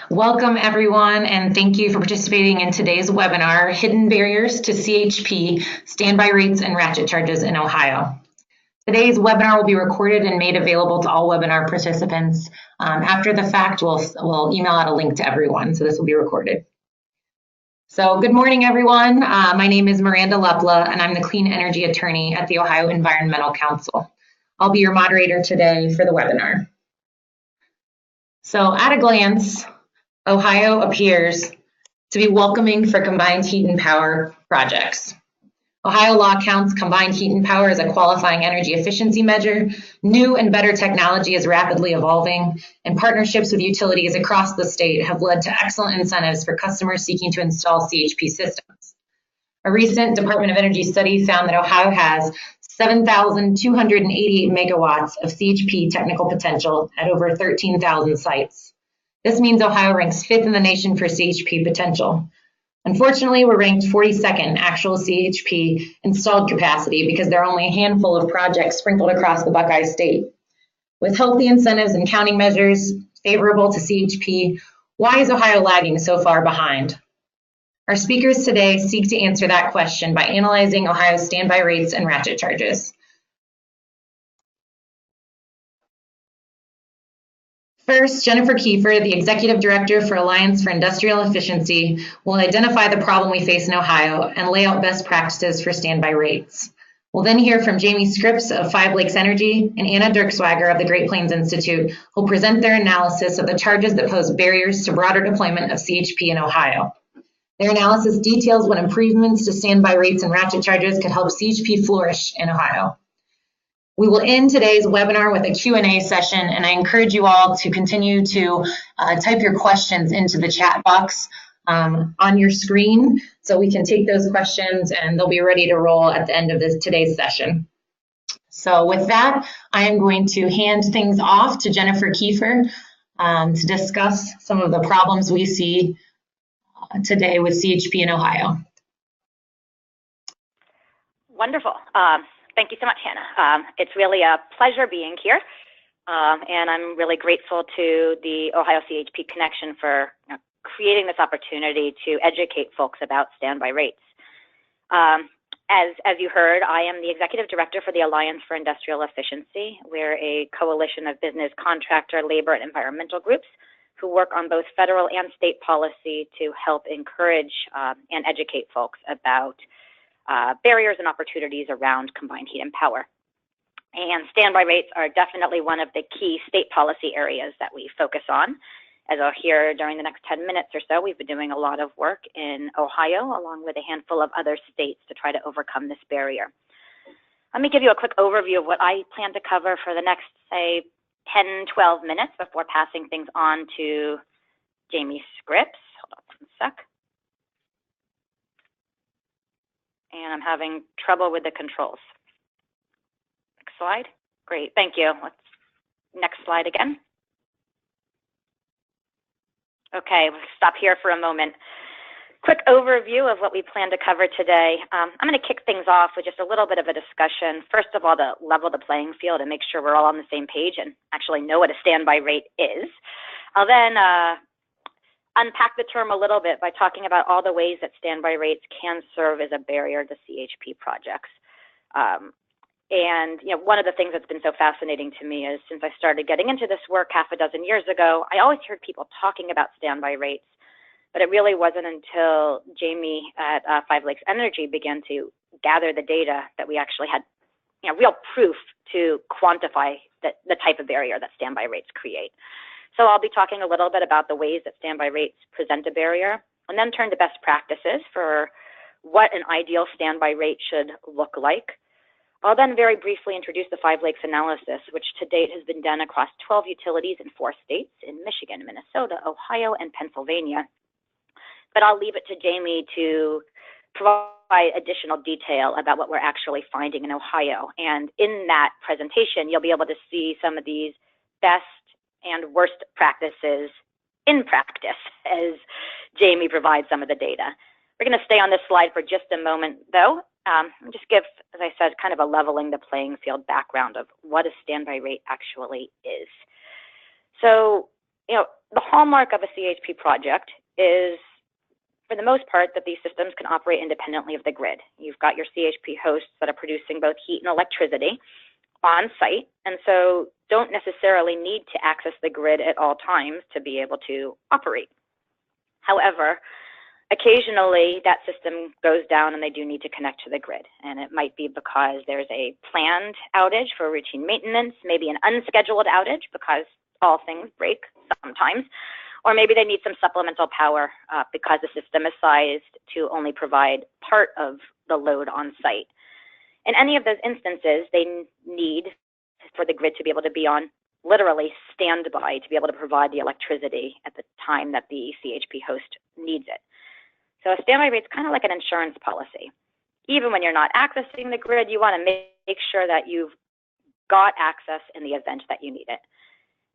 Welcome everyone, and thank you for participating in today's webinar, Hidden Barriers to CHP Standby Rates and Ratchet Charges in Ohio. Today's webinar will be recorded and made available to all webinar participants. After the fact, we'll email out a link to everyone, so this will be recorded. So good morning, everyone. My name is Miranda Leppla, and I'm the Clean Energy Attorney at the Ohio Environmental Council. I'll be your moderator today for the webinar. So at a glance, Ohio appears to be welcoming for combined heat and power projects. Ohio law counts combined heat and power as a qualifying energy efficiency measure. New and better technology is rapidly evolving, and partnerships with utilities across the state have led to excellent incentives for customers seeking to install CHP systems. A recent Department of Energy study found that Ohio has 7,288 megawatts of CHP technical potential at over 13,000 sites. This means Ohio ranks 5th in the nation for CHP potential. Unfortunately, we're ranked 42nd actual CHP installed capacity because there are only a handful of projects sprinkled across the Buckeye State. With healthy incentives and counting measures favorable to CHP, why is Ohio lagging so far behind? Our speakers today seek to answer that question by analyzing Ohio's standby rates and ratchet charges. First, Jennifer Kefer, the Executive Director for Alliance for Industrial Efficiency, will identify the problem we face in Ohio and lay out best practices for standby rates. We'll then hear from Jamie Scripps of Five Lakes Energy and Anna Dirkswager of the Great Plains Institute, who will present their analysis of the charges that pose barriers to broader deployment of CHP in Ohio. Their analysis details what improvements to standby rates and ratchet charges could help CHP flourish in Ohio. We will end today's webinar with a Q&A session, and I encourage you all to continue to type your questions into the chat box on your screen so we can take those questions and they'll be ready to roll at the end of today's session. So with that, I am going to hand things off to Jennifer Kefer to discuss some of the problems we see today with CHP in Ohio. Wonderful. Thank you so much, Hannah. It's really a pleasure being here, and I'm really grateful to the Ohio CHP Connection for creating this opportunity to educate folks about standby rates. As you heard, I am the Executive Director for the Alliance for Industrial Efficiency. We're a coalition of business, contractor, labor, and environmental groups who work on both federal and state policy to help encourage and educate folks about barriers and opportunities around combined heat and power. And standby rates are definitely one of the key state policy areas that we focus on. As I'll hear during the next 10 minutes or so, we've been doing a lot of work in Ohio, along with a handful of other states to try to overcome this barrier. Let me give you a quick overview of what I plan to cover for the next, say, 10, 12 minutes before passing things on to Jamie Scripps. Hold on one sec. And I'm having trouble with the controls. Next slide. Great, thank you. Next slide again. Okay, we'll stop here for a moment. Quick overview of what we plan to cover today. I'm going to kick things off with just a little bit of a discussion. First of all, to level the playing field and make sure we're all on the same page and actually know what a standby rate is. I'll then unpack the term a little bit by talking about all the ways that standby rates can serve as a barrier to CHP projects. And one of the things that's been so fascinating to me is since I started getting into this work half a dozen years ago, I always heard people talking about standby rates, but it really wasn't until Jamie at Five Lakes Energy began to gather the data that we actually had real proof to quantify the type of barrier that standby rates create. So I'll be talking a little bit about the ways that standby rates present a barrier, and then turn to best practices for what an ideal standby rate should look like. I'll then very briefly introduce the Five Lakes analysis, which to date has been done across 12 utilities in 4 states, in Michigan, Minnesota, Ohio, and Pennsylvania. But I'll leave it to Jamie to provide additional detail about what we're actually finding in Ohio. And in that presentation, you'll be able to see some of these best and worst practices in practice as Jamie provides some of the data. We're going to stay on this slide for just a moment, though, and just give, as I said, kind of a leveling the playing field background of what a standby rate actually is. So, the hallmark of a CHP project is, for the most part, that these systems can operate independently of the grid. You've got your CHP hosts that are producing both heat and electricity on site, and so don't necessarily need to access the grid at all times to be able to operate. However, occasionally that system goes down and they do need to connect to the grid, and it might be because there's a planned outage for routine maintenance, maybe an unscheduled outage because all things break sometimes, or maybe they need some supplemental power because the system is sized to only provide part of the load on site. In any of those instances, they need for the grid to be able to be on literally standby to be able to provide the electricity at the time that the CHP host needs it. So a standby rate is kind of like an insurance policy. Even when you're not accessing the grid, you want to make sure that you've got access in the event that you need it.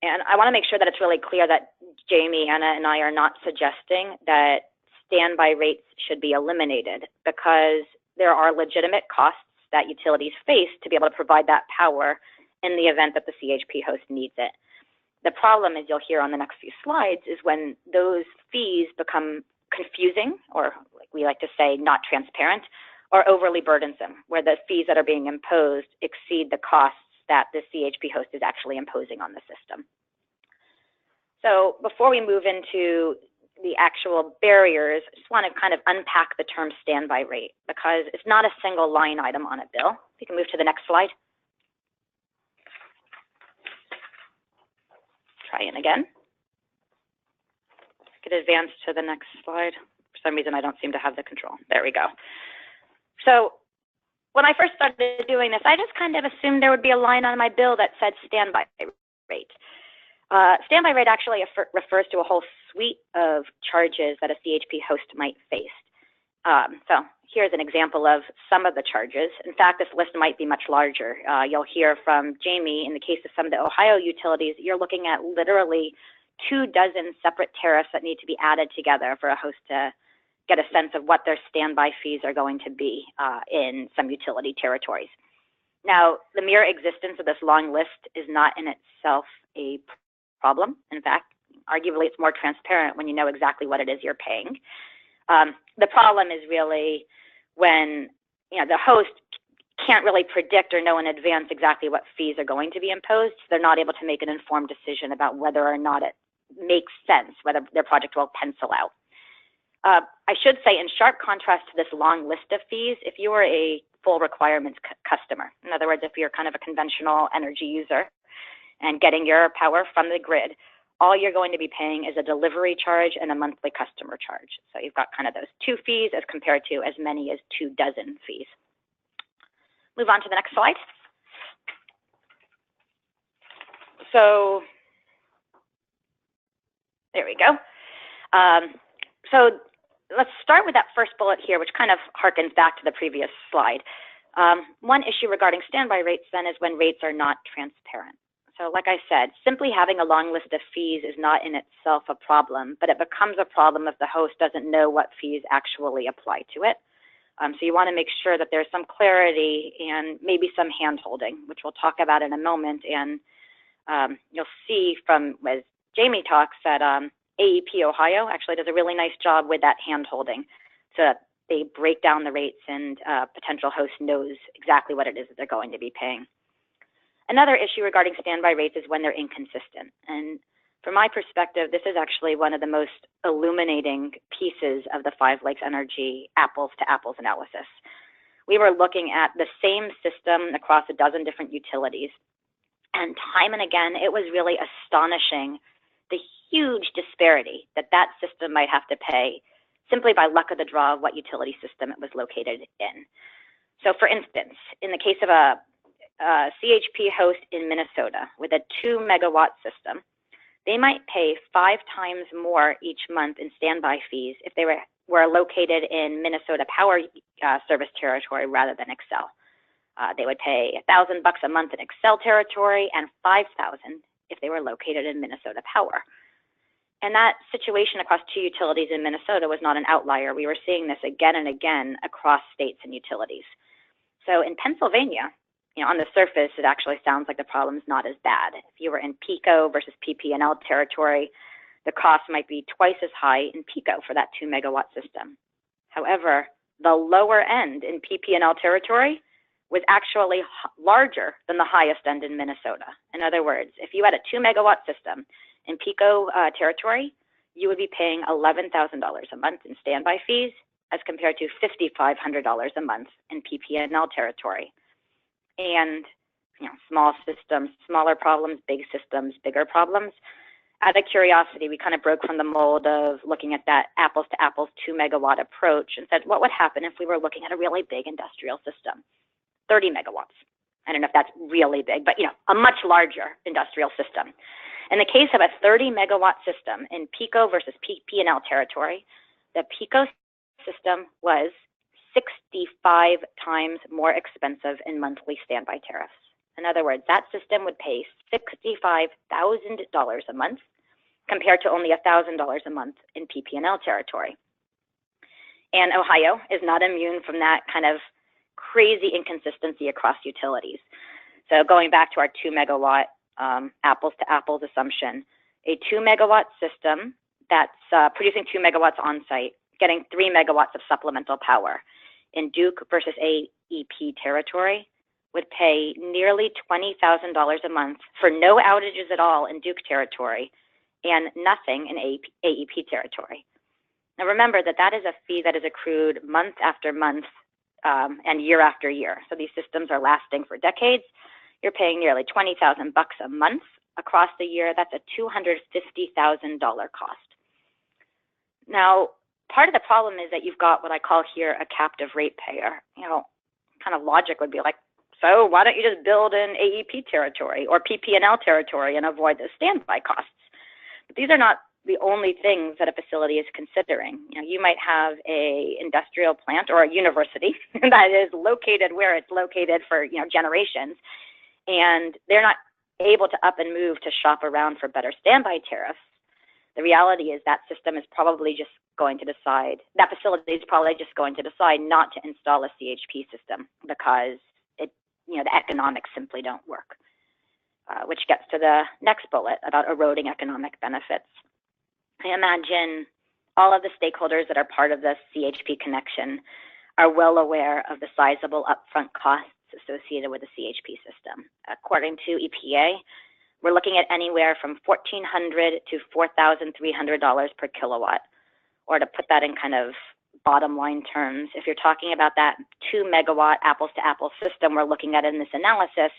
And I want to make sure that it's really clear that Jamie, Anna, and I are not suggesting that standby rates should be eliminated, because there are legitimate costs that utilities face to be able to provide that power in the event that the CHP host needs it. The problem, as you'll hear on the next few slides, is when those fees become confusing, or like we like to say, not transparent, or overly burdensome, where the fees that are being imposed exceed the costs that the CHP host is actually imposing on the system. So before we move into the actual barriers, I just want to kind of unpack the term standby rate, because it's not a single line item on a bill. If you can move to the next slide. Try it again. Could advance to the next slide. For some reason, I don't seem to have the control. There we go. So when I first started doing this, I just kind of assumed there would be a line on my bill that said standby rate. Standby rate actually refers to a whole suite of charges that a CHP host might face. So here's an example of some of the charges. In fact, this list might be much larger. You'll hear from Jamie, in the case of some of the Ohio utilities, you're looking at literally 24 separate tariffs that need to be added together for a host to get a sense of what their standby fees are going to be in some utility territories. Now, the mere existence of this long list is not in itself a problem. In fact, arguably it's more transparent when you know exactly what it is you're paying. The problem is really when the host can't really predict or know in advance exactly what fees are going to be imposed. So they're not able to make an informed decision about whether or not it makes sense, whether their project will pencil out. I should say, in sharp contrast to this long list of fees, if you are a full requirements customer, in other words, if you're kind of a conventional energy user and getting your power from the grid, all you're going to be paying is a delivery charge and a monthly customer charge. So you've got kind of those 2 fees as compared to as many as 24 fees. Move on to the next slide. So there we go. So let's start with that first bullet here, which kind of harkens back to the previous slide. One issue regarding standby rates then is when rates are not transparent. So like I said, simply having a long list of fees is not in itself a problem, but it becomes a problem if the host doesn't know what fees actually apply to it. So you want to make sure that there's some clarity and maybe some hand-holding, which we'll talk about in a moment. And you'll see from, as Jamie talks, that AEP Ohio actually does a really nice job with that hand-holding, so that they break down the rates and potential host knows exactly what it is that they're going to be paying. Another issue regarding standby rates is when they're inconsistent. And from my perspective, this is actually one of the most illuminating pieces of the Five Lakes Energy apples-to-apples analysis. We were looking at the same system across a dozen different utilities, and time and again, it was really astonishing the huge disparity that that system might have to pay simply by luck of the draw of what utility system it was located in. So for instance, in the case of a CHP host in Minnesota with a 2-megawatt system, they might pay 5 times more each month in standby fees if they were located in Minnesota Power service territory rather than Excel. They would pay $1,000 a month in Excel territory and $5,000 if they were located in Minnesota Power. And that situation across 2 utilities in Minnesota was not an outlier. We were seeing this again and again across states and utilities. So in Pennsylvania, on the surface, it actually sounds like the problem's not as bad. If you were in PICO versus PP&L territory, the cost might be twice as high in PICO for that 2 megawatt system. However, the lower end in PP&L territory was actually larger than the highest end in Minnesota. In other words, if you had a 2 megawatt system in PICO territory, you would be paying $11,000 a month in standby fees as compared to $5,500 a month in PP&L territory. And small systems, smaller problems, big systems, bigger problems. Out of curiosity, we kind of broke from the mold of looking at that apples to apples 2 megawatt approach and said, what would happen if we were looking at a really big industrial system, 30 megawatts? I don't know if that's really big, but a much larger industrial system. In the case of a 30 megawatt system in PICO versus PP&L territory, the PICO system was 65 times more expensive in monthly standby tariffs. In other words, that system would pay $65,000 a month compared to only $1,000 a month in PP&L territory. And Ohio is not immune from that kind of crazy inconsistency across utilities. So going back to our 2 megawatt apples to apples assumption, a 2 megawatt system that's producing 2 megawatts on site, getting 3 megawatts of supplemental power in Duke versus AEP territory would pay nearly $20,000 a month for no outages at all in Duke territory and nothing in AEP territory. Now remember that is a fee that is accrued month after month and year after year. So these systems are lasting for decades. You're paying nearly $20,000 a month across the year. That's a $250,000 cost. Now, part of the problem is that you've got what I call here a captive ratepayer. Kind of logic would be like, so why don't you just build in AEP territory or PP&L territory and avoid the standby costs? But these are not the only things that a facility is considering. You might have a industrial plant or a university that is located where it's located for generations, and they're not able to up and move to shop around for better standby tariffs. The reality is that system is probably just going to decide, that facility is probably just going to decide not to install a CHP system because the economics simply don't work, which gets to the next bullet about eroding economic benefits. I imagine all of the stakeholders that are part of the CHP connection are well aware of the sizable upfront costs associated with the CHP system. According to EPA, we're looking at anywhere from $1,400 to $4,300 per kilowatt. Or to put that in kind of bottom line terms, if you're talking about that 2 megawatt apples to apples system we're looking at in this analysis,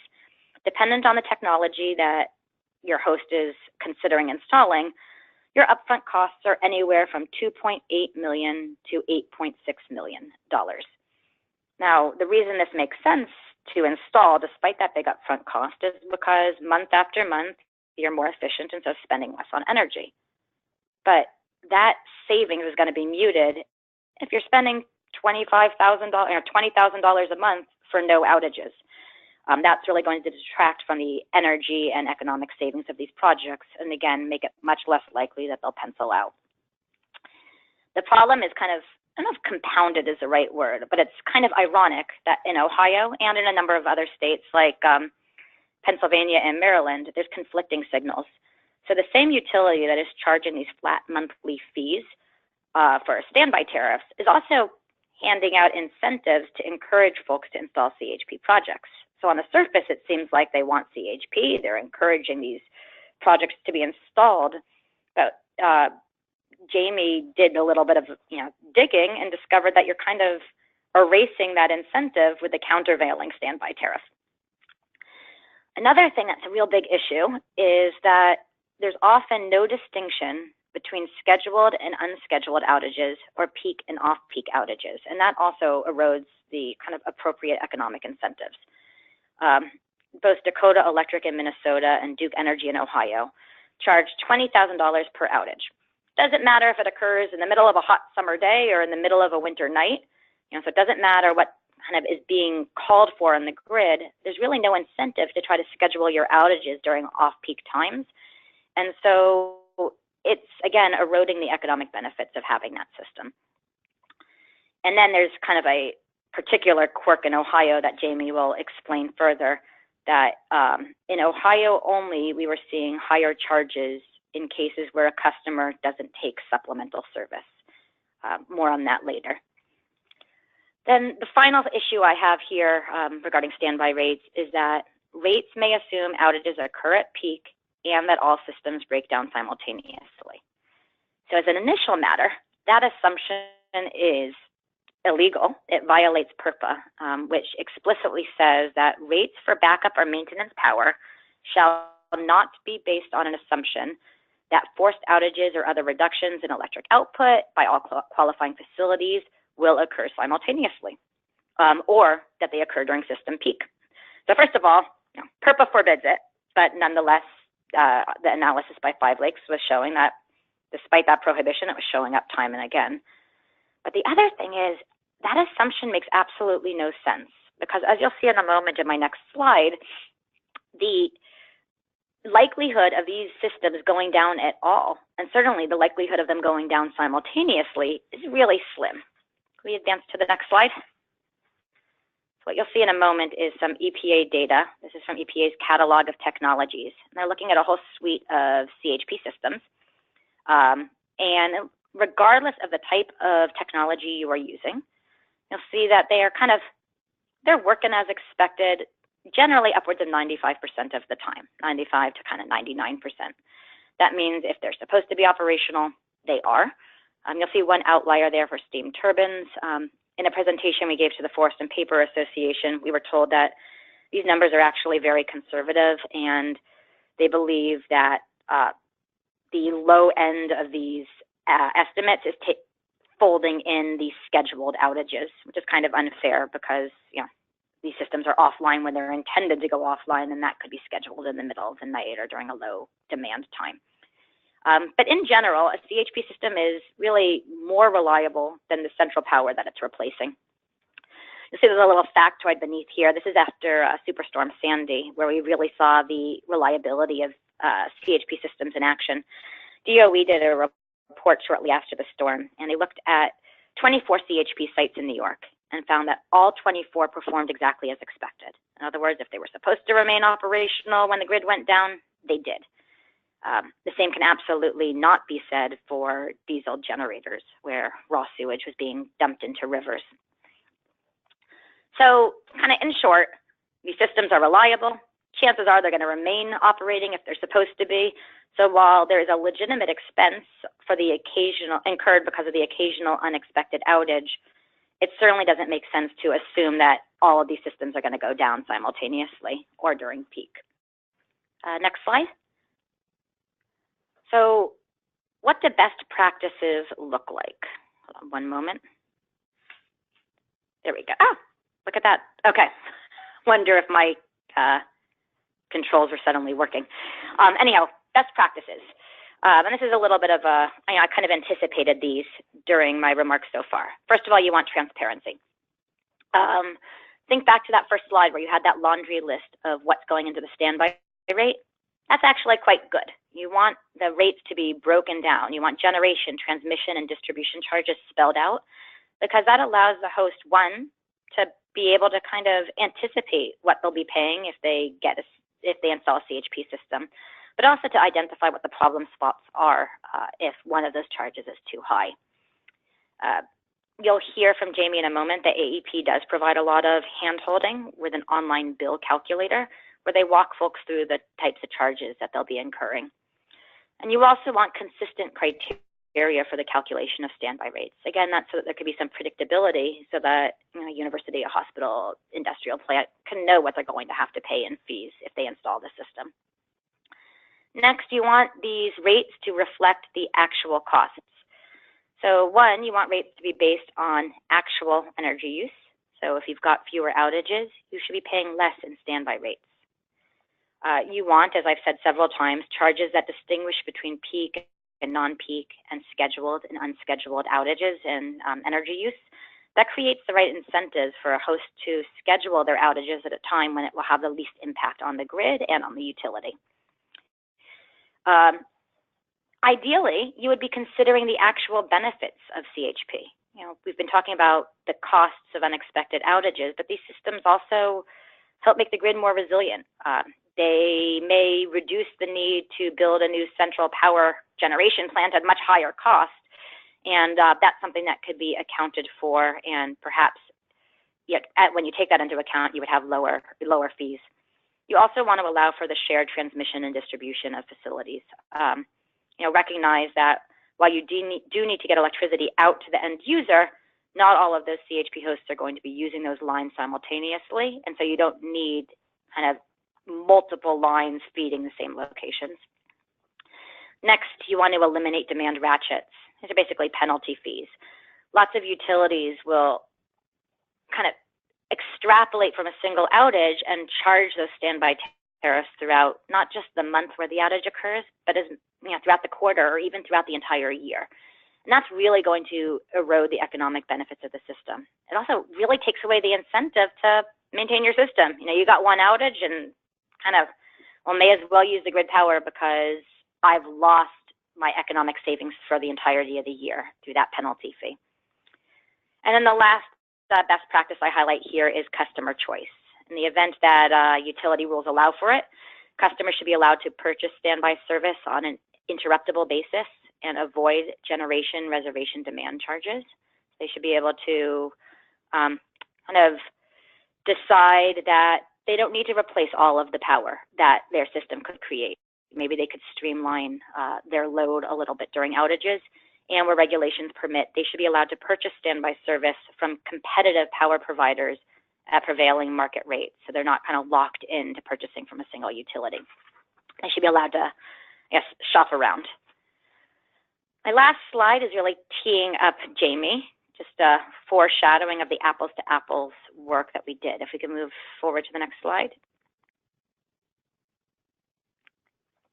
dependent on the technology that your host is considering installing, your upfront costs are anywhere from $2.8 million to $8.6 million. Now, the reason this makes sense to install despite that big upfront cost is because month after month, you're more efficient and so spending less on energy. But that savings is going to be muted if you're spending $25,000 or $20,000 a month for no outages. That's really going to detract from the energy and economic savings of these projects, and again, make it much less likely that they'll pencil out. The problem is kind of, I don't know if compounded is the right word, but it's kind of ironic that in Ohio and in a number of other states like Pennsylvania and Maryland, there's conflicting signals. So the same utility that is charging these flat monthly fees for standby tariffs is also handing out incentives to encourage folks to install CHP projects. So on the surface, it seems like they want CHP. They're encouraging these projects to be installed. But Jamie did a little bit of digging and discovered that you're kind of erasing that incentive with the countervailing standby tariff. Another thing that's a real big issue is that there's often no distinction between scheduled and unscheduled outages or peak and off-peak outages, and that also erodes the kind of appropriate economic incentives. Both Dakota Electric in Minnesota and Duke Energy in Ohio charge $20,000 per outage. Doesn't matter if it occurs in the middle of a hot summer day or in the middle of a winter night. So it doesn't matter what kind of is being called for in the grid. There's really no incentive to try to schedule your outages during off-peak times. And so it's, again, eroding the economic benefits of having that system. And then there's kind of a particular quirk in Ohio that Jamie will explain further, that in Ohio only, we were seeing higher charges in cases where a customer doesn't take supplemental service. More on that later. Then the final issue I have here regarding standby rates is that rates may assume outages occur at peak and that all systems break down simultaneously. So as an initial matter, that assumption is illegal. It violates PURPA, which explicitly says that rates for backup or maintenance power shall not be based on an assumption that forced outages or other reductions in electric output by all qualifying facilities will occur simultaneously, or that they occur during system peak. So first of all, PURPA forbids it, but nonetheless, the analysis by 5 Lakes was showing that despite that prohibition, it was showing up time and again. But the other thing is that assumption makes absolutely no sense, because as you'll see in a moment in my next slide, the likelihood of these systems going down at all, and certainly the likelihood of them going down simultaneously, is really slim. Can we advance to the next slide? So what you'll see in a moment is some EPA data. This is from EPA's catalog of technologies. And they're looking at a whole suite of CHP systems. And regardless of the type of technology you are using, you'll see that they are they're working as expected, generally upwards of 95% of the time, 95 to 99%. That means if they're supposed to be operational, they are. You'll see one outlier there for steam turbines. In a presentation we gave to the Forest and Paper Association, we were told that these numbers are actually very conservative, and they believe that the low end of these estimates is folding in the scheduled outages, which is kind of unfair because these systems are offline when they're intended to go offline, and that could be scheduled in the middle of the night or during a low demand time. But in general, a CHP system is really more reliable than the central power that it's replacing. You'll see there's a little factoid beneath here. This is after Superstorm Sandy, where we really saw the reliability of CHP systems in action. DOE did a report shortly after the storm, and they looked at 24 CHP sites in New York and found that all 24 performed exactly as expected. In other words, if they were supposed to remain operational when the grid went down, they did. The same can absolutely not be said for diesel generators, where raw sewage was being dumped into rivers. So in short, these systems are reliable. Chances are they're going to remain operating if they're supposed to be. So while there is a legitimate expense for the incurred because of the occasional unexpected outage, it certainly doesn't make sense to assume that all of these systems are going to go down simultaneously or during peak. Next slide. So what do best practices look like? Hold on one moment. There we go. Oh, look at that. Okay. Wonder if my controls are suddenly working. Anyhow, best practices. And this is a little bit of I kind of anticipated these during my remarks so far. First of all, you want transparency. Think back to that first slide where you had that laundry list of what's going into the standby rate. That's actually quite good. You want the rates to be broken down. You want generation, transmission, and distribution charges spelled out, because that allows the host, one, to be able to kind of anticipate what they'll be paying if they install a CHP system, but also to identify what the problem spots are if one of those charges is too high. You'll hear from Jamie in a moment that AEP does provide a lot of hand-holding with an online bill calculator where they walk folks through the types of charges that they'll be incurring. And you also want consistent criteria for the calculation of standby rates. Again, that's so that there could be some predictability so that a university, a hospital, industrial plant can know what they're going to have to pay in fees if they install the system. Next, you want these rates to reflect the actual costs. So one, you want rates to be based on actual energy use. So if you've got fewer outages, you should be paying less in standby rates. You want, as I've said several times, charges that distinguish between peak and non-peak and scheduled and unscheduled outages and energy use. That creates the right incentives for a host to schedule their outages at a time when it will have the least impact on the grid and on the utility. Ideally, you would be considering the actual benefits of CHP. We've been talking about the costs of unexpected outages, but these systems also help make the grid more resilient. They may reduce the need to build a new central power generation plant at much higher cost. And that's something that could be accounted for, and perhaps when you take that into account, you would have lower fees. You also want to allow for the shared transmission and distribution of facilities. Recognize that while you do need to get electricity out to the end user, not all of those CHP hosts are going to be using those lines simultaneously, and so you don't need kind of multiple lines feeding the same locations. Next, you want to eliminate demand ratchets. These are basically penalty fees. Lots of utilities will kind of extrapolate from a single outage and charge those standby tariffs throughout not just the month where the outage occurs, but throughout the quarter or even throughout the entire year. And that's really going to erode the economic benefits of the system. It also really takes away the incentive to maintain your system. You got one outage and kind of, well, may as well use the grid power because I've lost my economic savings for the entirety of the year through that penalty fee. And then the last best practice I highlight here is customer choice. In the event that utility rules allow for it, customers should be allowed to purchase standby service on an interruptible basis and avoid generation reservation demand charges. They should be able to kind of decide that they don't need to replace all of the power that their system could create. Maybe they could streamline their load a little bit during outages, and where regulations permit, they should be allowed to purchase standby service from competitive power providers at prevailing market rates. So they're not kind of locked into purchasing from a single utility. They should be allowed to, shop around. My last slide is really teeing up Jamie, just a foreshadowing of the apples to apples work that we did. If we can move forward to the next slide.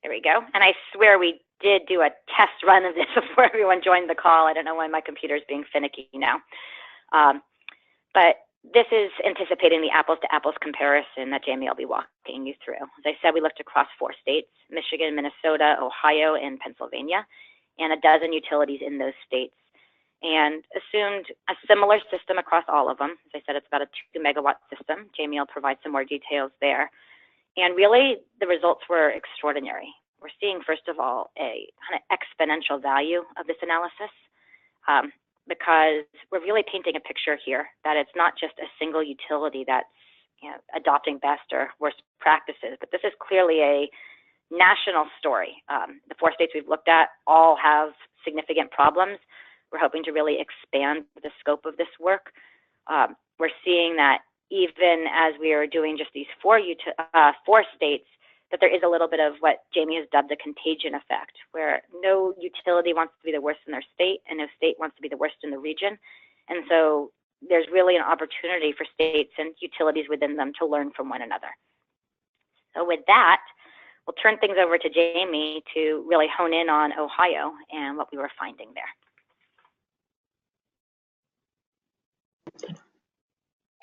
There we go. And I swear we did do a test run of this before everyone joined the call. I don't know why my computer's being finicky now. But this is anticipating the apples to apples comparison that Jamie will be walking you through. As I said, we looked across 4 states, Michigan, Minnesota, Ohio, and Pennsylvania, and a dozen utilities in those states, and assumed a similar system across all of them. As I said, it's about a 2 megawatt system. Jamie will provide some more details there. And really, the results were extraordinary. We're seeing, first of all, a kind of exponential value of this analysis because we're really painting a picture here that it's not just a single utility that's adopting best or worst practices, but this is clearly a national story. The 4 states we've looked at all have significant problems. We're hoping to really expand the scope of this work. We're seeing that even as we are doing just these 4 states, that there is a little bit of what Jamie has dubbed the contagion effect, where no utility wants to be the worst in their state and no state wants to be the worst in the region. And so there's really an opportunity for states and utilities within them to learn from one another. So with that, we'll turn things over to Jamie to really hone in on Ohio and what we were finding there.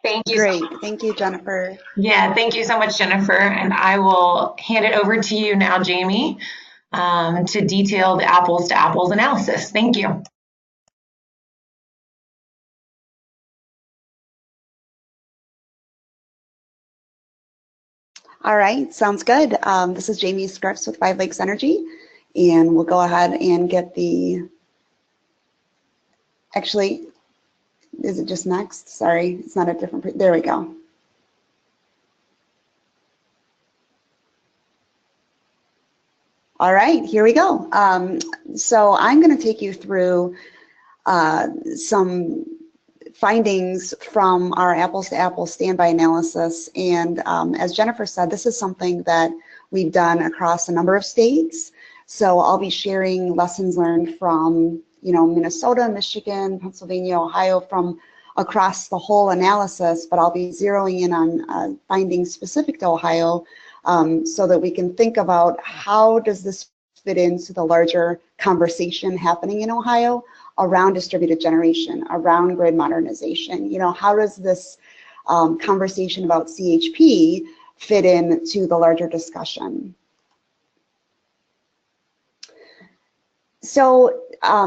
Thank you. Great. Thank you, Jennifer. Yeah, thank you so much, Jennifer. And I will hand it over to you now, Jamie, to detail the apples to apples analysis. Thank you. All right, sounds good. This is Jamie Scripps with 5 Lakes Energy, and we'll go ahead and get the, actually, is it just next? Sorry, it's not a different, there we go. All right, here we go. So I'm going to take you through some findings from our apples to apples standby analysis. And as Jennifer said, this is something that we've done across a number of states. So I'll be sharing lessons learned from Minnesota, Michigan, Pennsylvania, Ohio, from across the whole analysis, but I'll be zeroing in on findings specific to Ohio so that we can think about how does this fit into the larger conversation happening in Ohio around distributed generation, around grid modernization. How does this conversation about CHP fit into the larger discussion? So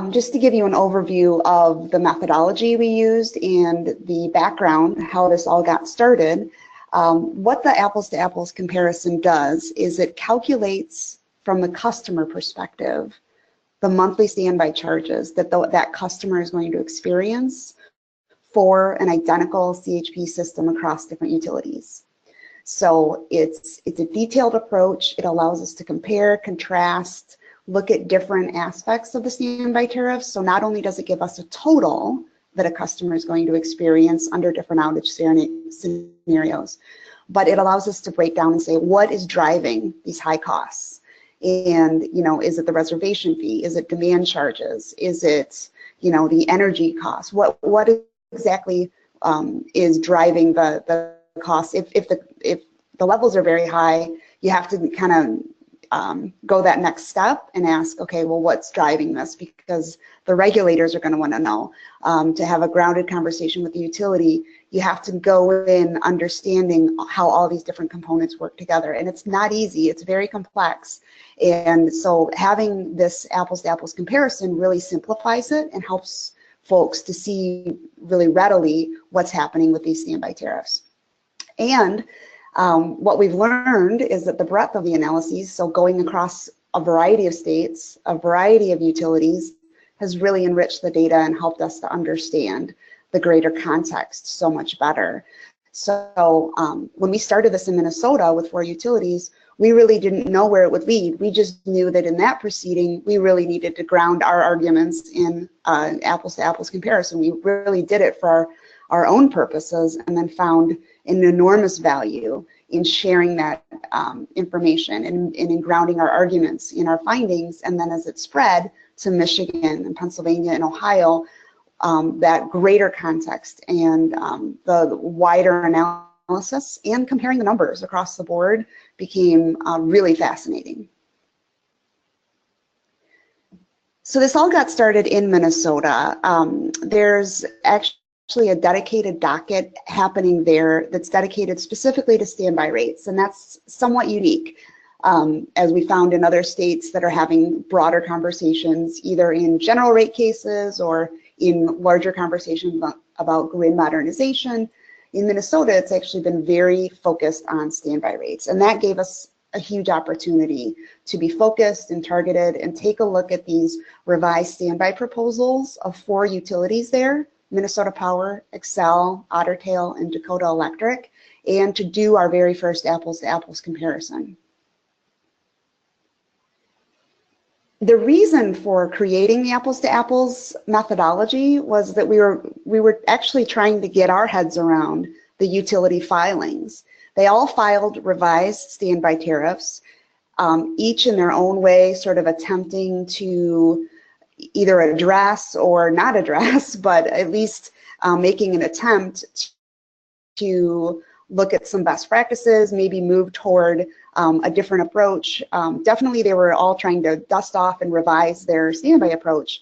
just to give you an overview of the methodology we used and the background, how this all got started, What the apples to apples comparison does is it calculates from the customer perspective the monthly standby charges that that customer is going to experience for an identical CHP system across different utilities. So it's a detailed approach. It allows us to compare, contrast, look at different aspects of the standby tariff. So not only does it give us a total that a customer is going to experience under different outage scenarios, but it allows us to break down and say, what is driving these high costs? And, you know, is it the reservation fee? Is it demand charges? Is it, you know, the energy costs? What exactly is driving the costs? If the levels are very high, you have to kind of go that next step and ask, okay, well, what's driving this? Because the regulators are going to want to know. To have a grounded conversation with the utility, you have to go in understanding how all these different components work together. And it's not easy. It's very complex. And so having this apples to apples comparison really simplifies it and helps folks to see really readily what's happening with these standby tariffs. And what we've learned is that the breadth of the analyses, so going across a variety of states, a variety of utilities, has really enriched the data and helped us to understand the greater context so much better. So when we started this in Minnesota with 4 utilities, we really didn't know where it would lead. We just knew that in that proceeding, we really needed to ground our arguments in apples to apples comparison. We really did it for our own purposes and then found an enormous value in sharing that information and in grounding our arguments in our findings. And then as it spread to Michigan and Pennsylvania and Ohio, that greater context and the wider analysis and comparing the numbers across the board became really fascinating. So this all got started in Minnesota. There's actually a dedicated docket happening there that's dedicated specifically to standby rates, and that's somewhat unique, as we found in other states that are having broader conversations, either in general rate cases or in larger conversations about grid modernization. In Minnesota, it's actually been very focused on standby rates, and that gave us a huge opportunity to be focused and targeted and take a look at these revised standby proposals of 4 utilities there: Minnesota Power, Xcel, Otter Tail, and Dakota Electric, and to do our very first apples to apples comparison. The reason for creating the apples to apples methodology was that we were actually trying to get our heads around the utility filings. They all filed revised standby tariffs, each in their own way, sort of attempting to either address or not address, but at least making an attempt to look at some best practices, maybe move toward a different approach. Definitely they were all trying to dust off and revise their standby approach,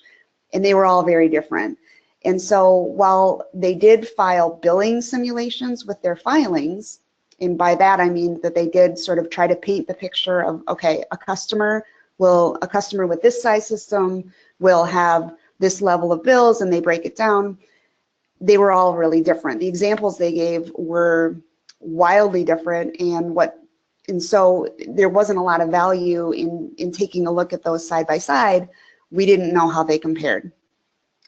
and they were all very different. And so while they did file billing simulations with their filings, and by that I mean that they did sort of try to paint the picture of, okay, a customer with this size system will have this level of bills, and they break it down. They were all really different. The examples they gave were wildly different, and so there wasn't a lot of value in taking a look at those side by side. We didn't know how they compared.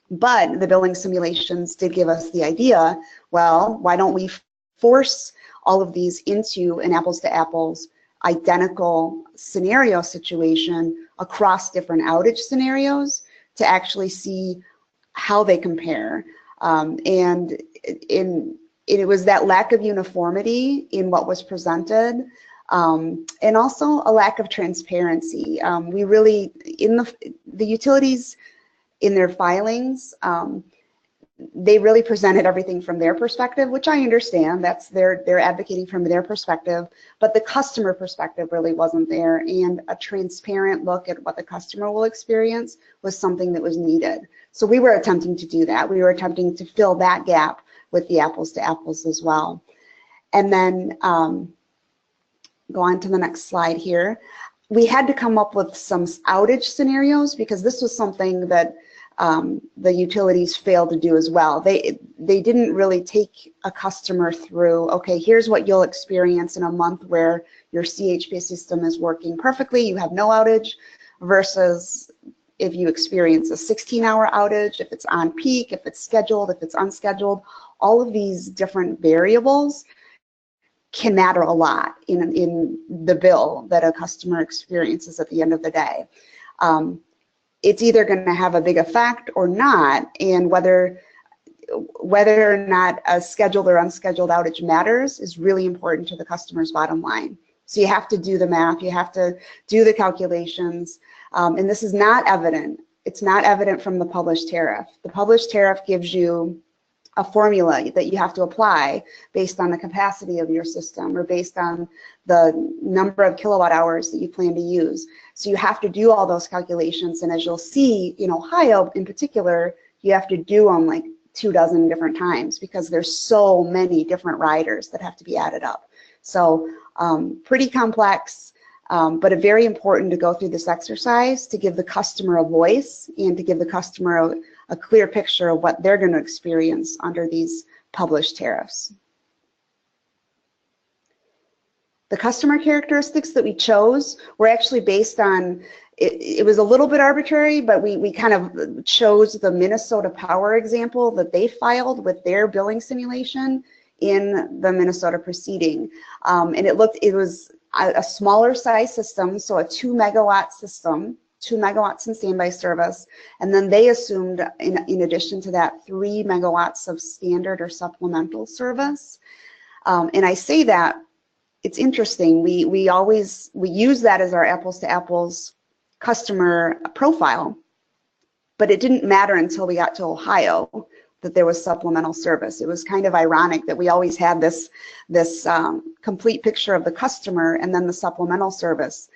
But the billing simulations did give us the idea, well, why don't we force all of these into an apples to apples identical scenario situation across different outage scenarios to actually see how they compare. And it was that lack of uniformity in what was presented, and also a lack of transparency. We really, in the utilities, in their filings, they really presented everything from their perspective, which I understand. That's they're advocating from their perspective, but the customer perspective really wasn't there, and a transparent look at what the customer will experience was something that was needed. So we were attempting to do that. We were attempting to fill that gap with the apples to apples as well. And then go on to the next slide here. We had to come up with some outage scenarios because this was something that the utilities failed to do as well. They didn't really take a customer through, okay, here's what you'll experience in a month where your CHP system is working perfectly, you have no outage, versus if you experience a 16-hour outage, if it's on peak, if it's scheduled, if it's unscheduled. All of these different variables can matter a lot in the bill that a customer experiences at the end of the day. It's either going to have a big effect or not, and whether or not a scheduled or unscheduled outage matters is really important to the customer's bottom line. So you have to do the math, you have to do the calculations, and this is not evident. It's not evident from the published tariff. The published tariff gives you a formula that you have to apply based on the capacity of your system or based on the number of kilowatt hours that you plan to use. So you have to do all those calculations, and as you'll see, in Ohio in particular, you have to do them like 24 different times because there's so many different riders that have to be added up. So pretty complex, but very important to go through this exercise to give the customer a voice and to give the customer a clear picture of what they're going to experience under these published tariffs. The customer characteristics that we chose were actually based on, it was a little bit arbitrary, but we kind of chose the Minnesota Power example that they filed with their billing simulation in the Minnesota proceeding. And it was a smaller size system, so a 2 megawatt system, 2 megawatts in standby service, and then they assumed, in addition to that, 3 megawatts of standard or supplemental service. And I say that, it's interesting, we use that as our apples to apples customer profile, but it didn't matter until we got to Ohio that there was supplemental service. It was kind of ironic that we always had this complete picture of the customer and then the supplemental service.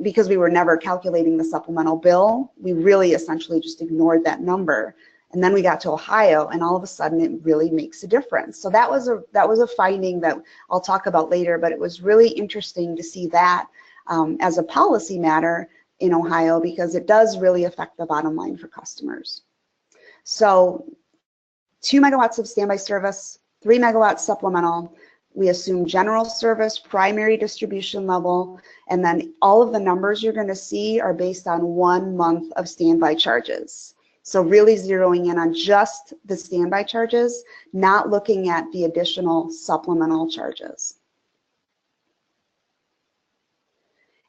Because we were never calculating the supplemental bill, we really essentially just ignored that number. And then we got to Ohio, and all of a sudden it really makes a difference. So that was a finding that I'll talk about later, but it was really interesting to see that as a policy matter in Ohio, because it does really affect the bottom line for customers. So 2 megawatts of standby service, 3 megawatts supplemental. We assume general service, primary distribution level, and then all of the numbers you're going to see are based on 1 month of standby charges. So really zeroing in on just the standby charges, not looking at the additional supplemental charges.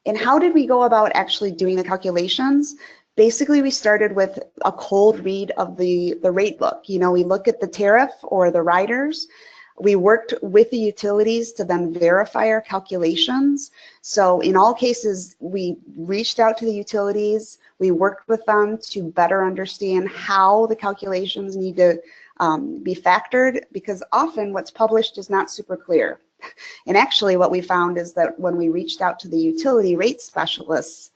And how did we go about actually doing the calculations? Basically, we started with a cold read of the rate book. We look at the tariff or the riders. We worked with the utilities to then verify our calculations. So in all cases, we reached out to the utilities. We worked with them to better understand how the calculations need to be factored, because often what's published is not super clear. And actually what we found is that when we reached out to the utility rate specialists,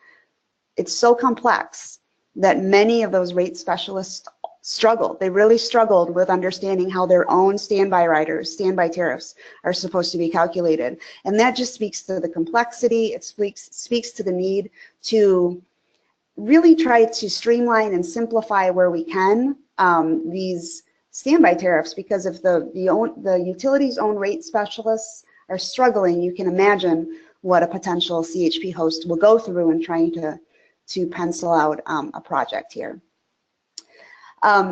it's so complex that many of those rate specialists struggled. They really struggled with understanding how their own standby riders, standby tariffs are supposed to be calculated. And that just speaks to the complexity. It speaks to the need to really try to streamline and simplify where we can these standby tariffs, because if the utility's own rate specialists are struggling, you can imagine what a potential CHP host will go through in trying to pencil out a project here.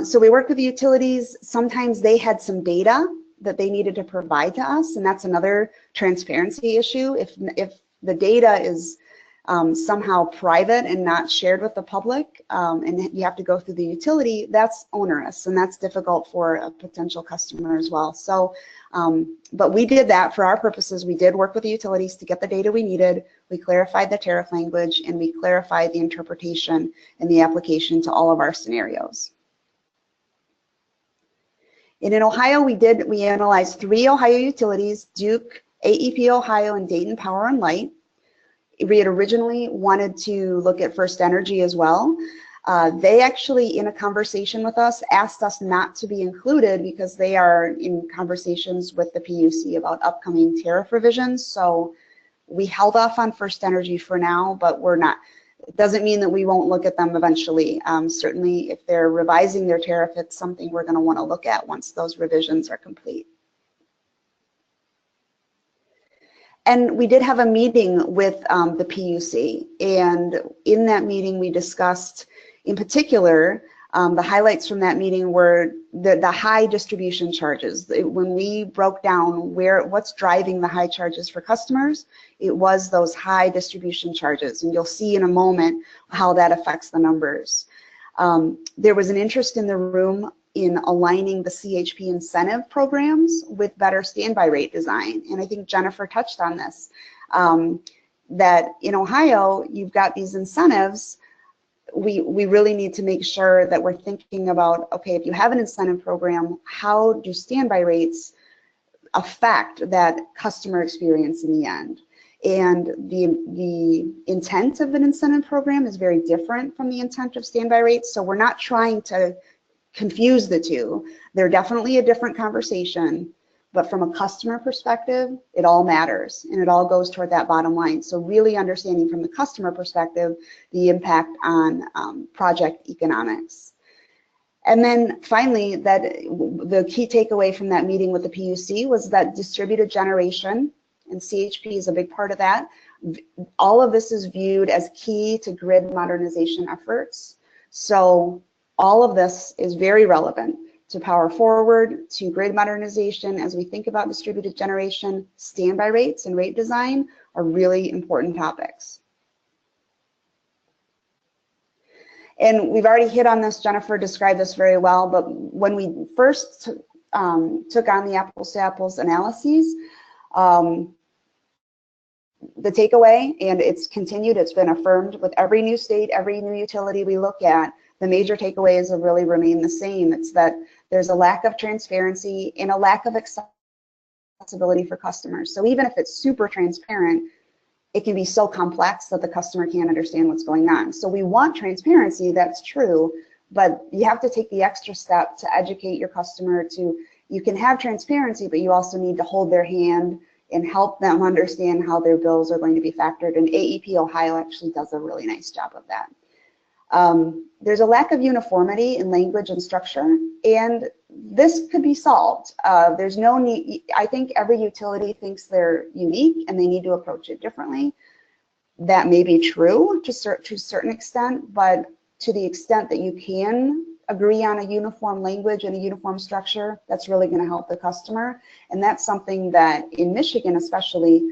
So we worked with the utilities. Sometimes they had some data that they needed to provide to us, and that's another transparency issue. If the data is somehow private and not shared with the public, and you have to go through the utility, that's onerous, and that's difficult for a potential customer as well. So, but we did that for our purposes. We did work with the utilities to get the data we needed. We clarified the tariff language, and we clarified the interpretation and the application to all of our scenarios. And in Ohio, we analyzed 3 Ohio utilities: Duke, AEP Ohio, and Dayton Power and Light. We had originally wanted to look at First Energy as well. They actually, in a conversation with us, asked us not to be included because they are in conversations with the PUC about upcoming tariff revisions. So we held off on First Energy for now, but we're not. It doesn't mean that we won't look at them eventually. Certainly, if they're revising their tariff, it's something we're going to want to look at once those revisions are complete. And we did have a meeting with the PUC, and in that meeting we discussed, in particular, the highlights from that meeting were the high distribution charges. When we broke down what's driving the high charges for customers, it was those high distribution charges, and you'll see in a moment how that affects the numbers. There was an interest in the room in aligning the CHP incentive programs with better standby rate design. And I think Jennifer touched on this, that in Ohio, you've got these incentives. We really need to make sure that we're thinking about, okay, if you have an incentive program, how do standby rates affect that customer experience in the end? And the intent of an incentive program is very different from the intent of standby rates. So we're not trying to confuse the two. They're definitely a different conversation, but from a customer perspective, it all matters and it all goes toward that bottom line. So really understanding from the customer perspective, the impact on project economics. And then finally, that the key takeaway from that meeting with the PUC was that distributed generation, and CHP is a big part of that, all of this is viewed as key to grid modernization efforts. So all of this is very relevant to power forward, to grid modernization. As we think about distributed generation, standby rates and rate design are really important topics. And we've already hit on this, Jennifer described this very well, but when we first took on the apples to apples analyses, the takeaway, and it's continued, it's been affirmed with every new state, every new utility we look at, the major takeaways have really remained the same. It's that there's a lack of transparency and a lack of accessibility for customers. So even if it's super transparent, it can be so complex that the customer can't understand what's going on. So we want transparency, that's true, but you have to take the extra step to educate your customer you can have transparency, but you also need to hold their hand and help them understand how their bills are going to be factored. And AEP Ohio actually does a really nice job of that. There's a lack of uniformity in language and structure, and this could be solved. There's no need, I think every utility thinks they're unique and they need to approach it differently. That may be true to a certain extent, but to the extent that you can agree on a uniform language and a uniform structure, that's really going to help the customer. And that's something that in Michigan especially,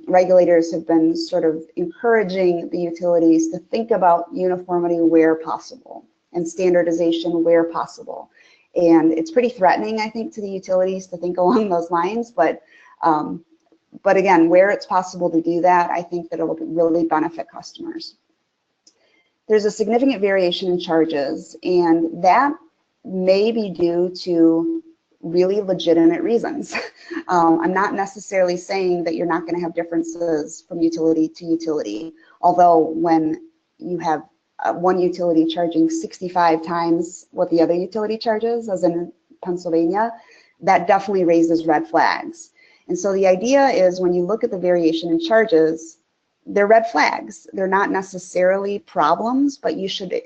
regulators have been sort of encouraging the utilities to think about uniformity where possible and standardization where possible. And it's pretty threatening, I think, to the utilities to think along those lines, but again, where it's possible to do that, I think that it will really benefit customers. There's a significant variation in charges, and that may be due to really legitimate reasons. I'm not necessarily saying that you're not going to have differences from utility to utility, although when you have one utility charging 65 times what the other utility charges, as in Pennsylvania, that definitely raises red flags. And so the idea is when you look at the variation in charges, they're red flags. They're not necessarily problems, but you should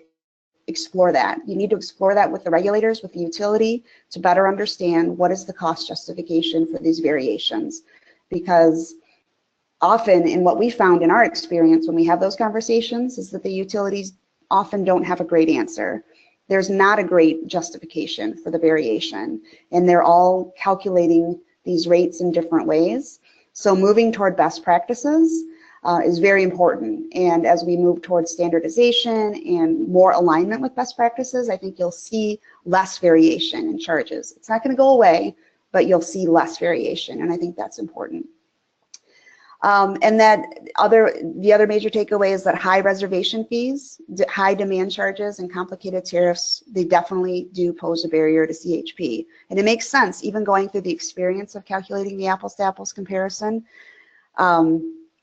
explore that. You need to explore that with the regulators, with the utility, to better understand what is the cost justification for these variations. Because often, in what we found in our experience when we have those conversations, is that the utilities often don't have a great answer. There's not a great justification for the variation, and they're all calculating these rates in different ways. So moving toward best practices is very important. And as we move towards standardization and more alignment with best practices, I think you'll see less variation in charges. It's not going to go away, but you'll see less variation, and I think that's important. And that the other major takeaway is that high reservation fees, high demand charges, and complicated tariffs, they definitely do pose a barrier to CHP. And it makes sense, even going through the experience of calculating the apples to apples comparison.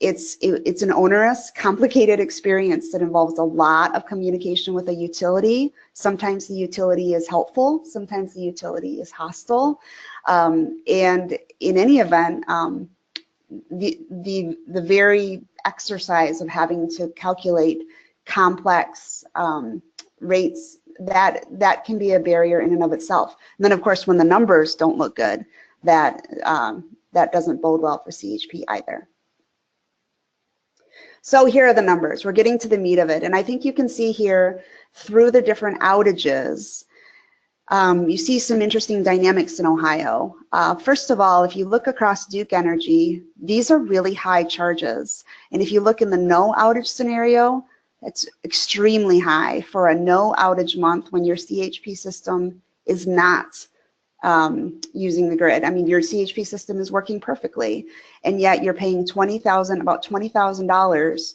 It's an onerous, complicated experience that involves a lot of communication with a utility. Sometimes the utility is helpful, sometimes the utility is hostile. And in any event, the very exercise of having to calculate complex rates, that can be a barrier in and of itself. And then of course, when the numbers don't look good, that doesn't bode well for CHP either. So here are the numbers. We're getting to the meat of it. And I think you can see here through the different outages, you see some interesting dynamics in Ohio. First of all, if you look across Duke Energy, these are really high charges. And if you look in the no outage scenario, it's extremely high for a no outage month when your CHP system is not using the grid. I mean, your CHP system is working perfectly, and yet you're paying about $20,000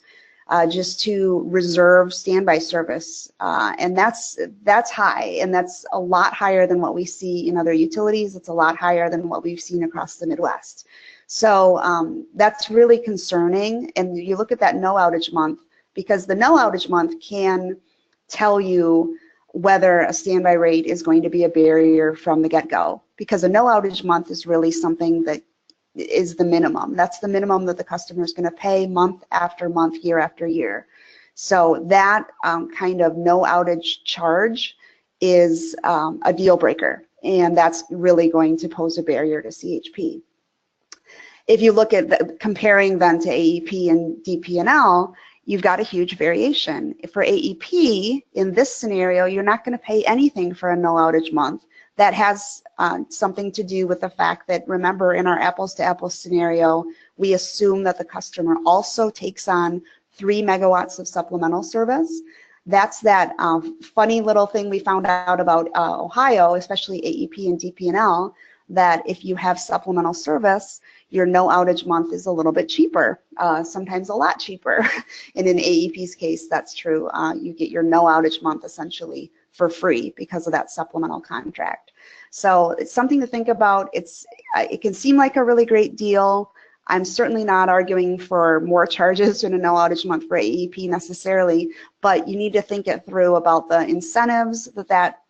just to reserve standby service, and that's high, and that's a lot higher than what we see in other utilities. It's a lot higher than what we've seen across the Midwest. So that's really concerning. And you look at that no outage month, because the no outage month can tell you whether a standby rate is going to be a barrier from the get-go, because a no outage month is really something that is the minimum. That's the minimum that the customer is going to pay month after month, year after year. So that kind of no outage charge is a deal breaker, and that's really going to pose a barrier to CHP. If you look at comparing then to AEP and DP&L, you've got a huge variation. For AEP, in this scenario, you're not going to pay anything for a no outage month. That has something to do with the fact that, remember, in our apples to apples scenario, we assume that the customer also takes on 3 megawatts of supplemental service. That's that funny little thing we found out about Ohio, especially AEP and DP&L, that if you have supplemental service, your no outage month is a little bit cheaper, sometimes a lot cheaper. And in AEP's case, that's true. You get your no outage month essentially for free because of that supplemental contract. So it's something to think about. It can seem like a really great deal. I'm certainly not arguing for more charges in a no outage month for AEP necessarily, but you need to think it through about the incentives that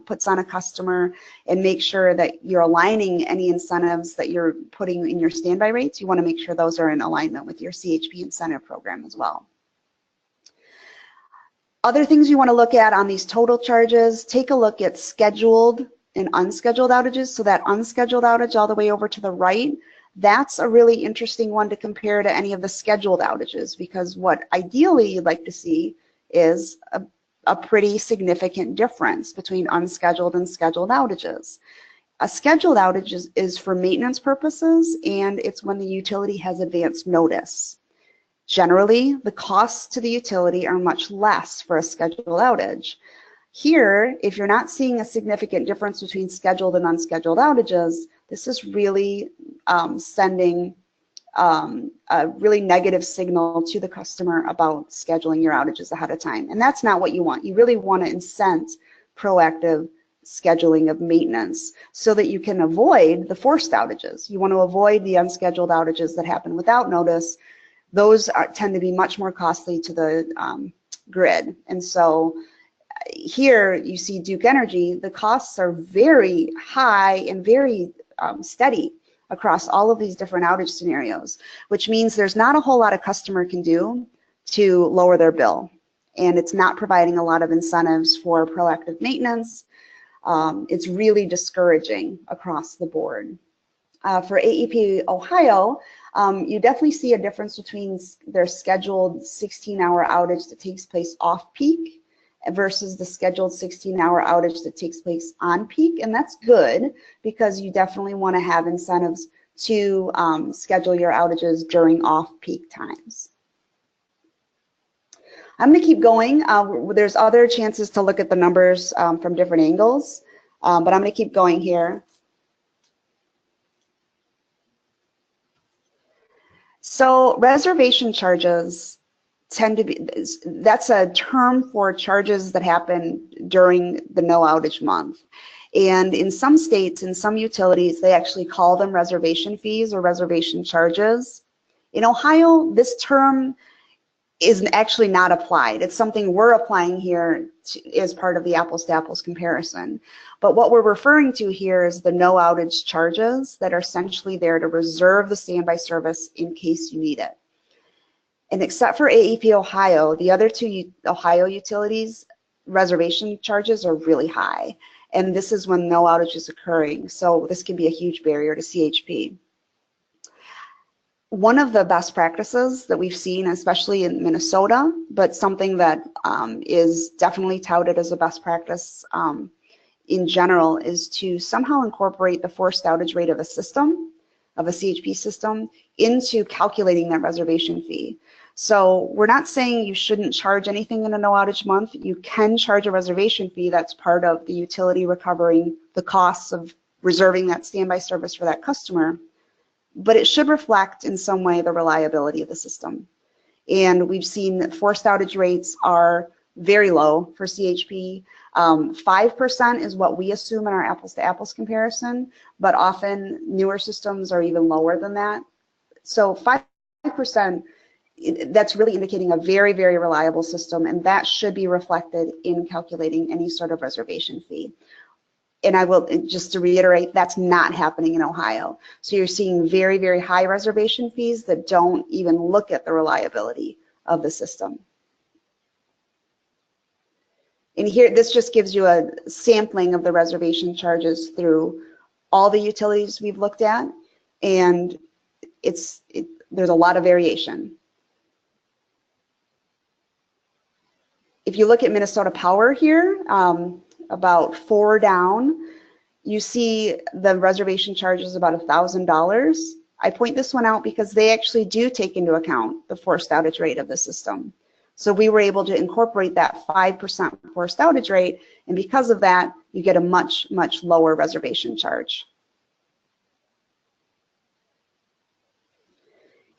puts on a customer, and make sure that you're aligning any incentives that you're putting in your standby rates. You want to make sure those are in alignment with your CHP incentive program as well. Other things you want to look at on these total charges, take a look at scheduled and unscheduled outages. So that unscheduled outage all the way over to the right, that's a really interesting one to compare to any of the scheduled outages, because what ideally you'd like to see is a pretty significant difference between unscheduled and scheduled outages. A scheduled outage is for maintenance purposes, and it's when the utility has advance notice. Generally, the costs to the utility are much less for a scheduled outage. Here, if you're not seeing a significant difference between scheduled and unscheduled outages, this is really sending a really negative signal to the customer about scheduling your outages ahead of time. And that's not what you want. You really want to incent proactive scheduling of maintenance so that you can avoid the forced outages. You want to avoid the unscheduled outages that happen without notice. Those tend to be much more costly to the grid. And so here you see Duke Energy, the costs are very high and very steady across all of these different outage scenarios, which means there's not a whole lot a customer can do to lower their bill. And it's not providing a lot of incentives for proactive maintenance. It's really discouraging across the board. For AEP Ohio, you definitely see a difference between their scheduled 16-hour outage that takes place off-peak versus the scheduled 16-hour outage that takes place on peak. And that's good, because you definitely want to have incentives to schedule your outages during off-peak times. I'm going to keep going. There's other chances to look at the numbers from different angles, but I'm going to keep going here. So reservation charges tend to be, that's a term for charges that happen during the no outage month. And in some states, in some utilities, they actually call them reservation fees or reservation charges. In Ohio, this term is actually not applied. It's something we're applying here as part of the apples to apples comparison. But what we're referring to here is the no outage charges that are essentially there to reserve the standby service in case you need it. And except for AEP Ohio, the other two Ohio utilities, reservation charges are really high. And this is when no outage is occurring. So this can be a huge barrier to CHP. One of the best practices that we've seen, especially in Minnesota, but something that is definitely touted as a best practice in general, is to somehow incorporate the forced outage rate of a system, of a CHP system, into calculating that reservation fee. So we're not saying you shouldn't charge anything in a no outage month. You can charge a reservation fee. That's part of the utility recovering the costs of reserving that standby service for that customer. But it should reflect in some way the reliability of the system. And we've seen that forced outage rates are very low for CHP. 5% is what we assume in our apples to apples comparison, but often newer systems are even lower than that. So 5%, that's really indicating a very, very reliable system, and that should be reflected in calculating any sort of reservation fee. And I will, just to reiterate, that's not happening in Ohio. So you're seeing very, very high reservation fees that don't even look at the reliability of the system. And here, this just gives you a sampling of the reservation charges through all the utilities we've looked at, and there's a lot of variation. If you look at Minnesota Power here, about 4 down, you see the reservation charge is about $1,000. I point this one out because they actually do take into account the forced outage rate of the system. So we were able to incorporate that 5% forced outage rate, and because of that, you get a much, much lower reservation charge.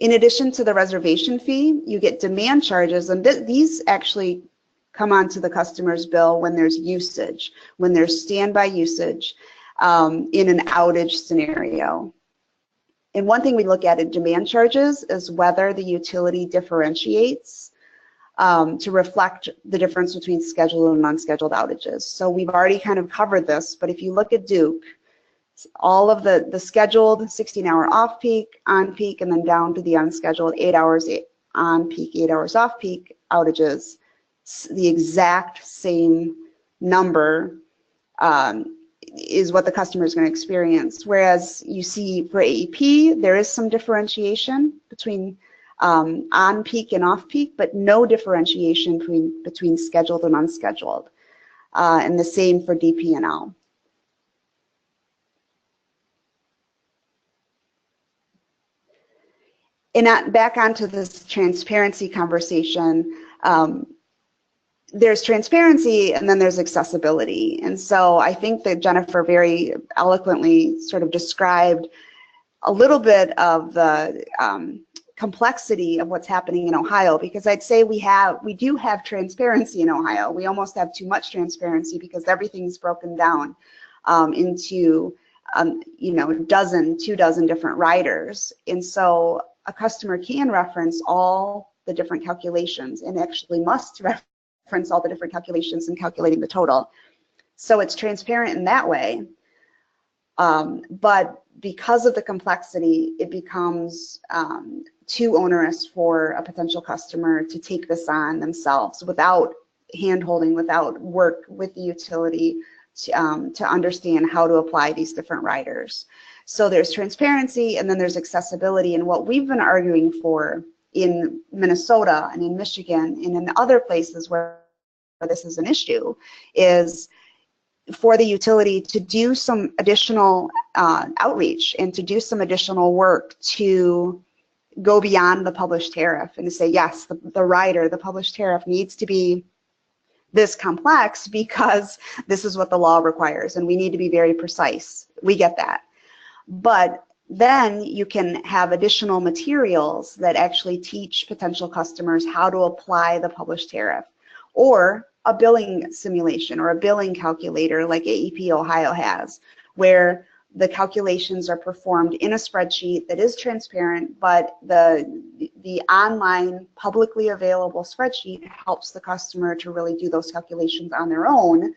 In addition to the reservation fee, you get demand charges, and these actually come onto the customer's bill when there's usage, when there's standby usage in an outage scenario. And one thing we look at in demand charges is whether the utility differentiates to reflect the difference between scheduled and unscheduled outages. So we've already kind of covered this, but if you look at Duke, all of the scheduled 16-hour off-peak, on-peak, and then down to the unscheduled 8 hours on-peak, 8 hours off-peak outages, the exact same number is what the customer is going to experience. Whereas you see for AEP, there is some differentiation between on-peak and off-peak, but no differentiation between scheduled and unscheduled. And the same for DP&L. And back onto this transparency conversation, there's transparency and then there's accessibility. And so I think that Jennifer very eloquently sort of described a little bit of the complexity of what's happening in Ohio, because I'd say we do have transparency in Ohio. We almost have too much transparency because everything's broken down into a dozen, 2 dozen different riders. And so a customer can reference all the different calculations and actually must reference all the different calculations in calculating the total. So it's transparent in that way. But because of the complexity, it becomes too onerous for a potential customer to take this on themselves without hand-holding, without work with the utility to understand how to apply these different riders. So there's transparency and then there's accessibility. And what we've been arguing for in Minnesota and in Michigan and in other places where this is an issue is for the utility to do some additional outreach and to do some additional work to go beyond the published tariff and to say, yes, the rider, the published tariff needs to be this complex because this is what the law requires and we need to be very precise. We get that. But then you can have additional materials that actually teach potential customers how to apply the published tariff, or a billing simulation or a billing calculator like AEP Ohio has, where the calculations are performed in a spreadsheet that is transparent, but the online publicly available spreadsheet helps the customer to really do those calculations on their own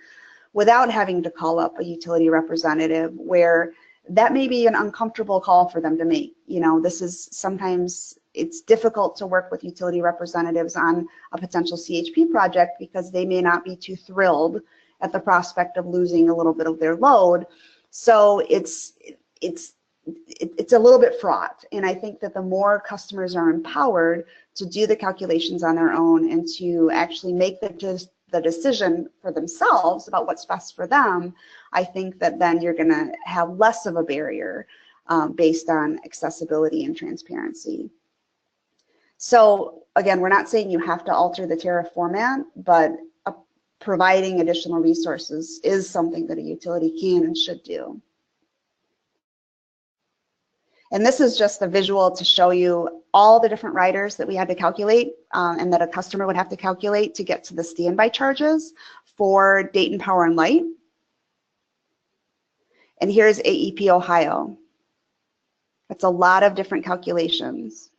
without having to call up a utility representative, where that may be an uncomfortable call for them to make. You know, this is sometimes it's difficult to work with utility representatives on a potential CHP project because they may not be too thrilled at the prospect of losing a little bit of their load. So it's a little bit fraught. And I think that the more customers are empowered to do the calculations on their own and to actually make the decision for themselves about what's best for them, I think that then you're going to have less of a barrier based on accessibility and transparency. So again, we're not saying you have to alter the tariff format, but providing additional resources is something that a utility can and should do. And this is just a visual to show you all the different riders that we had to calculate and that a customer would have to calculate to get to the standby charges for Dayton Power and Light. And here's AEP Ohio. That's a lot of different calculations.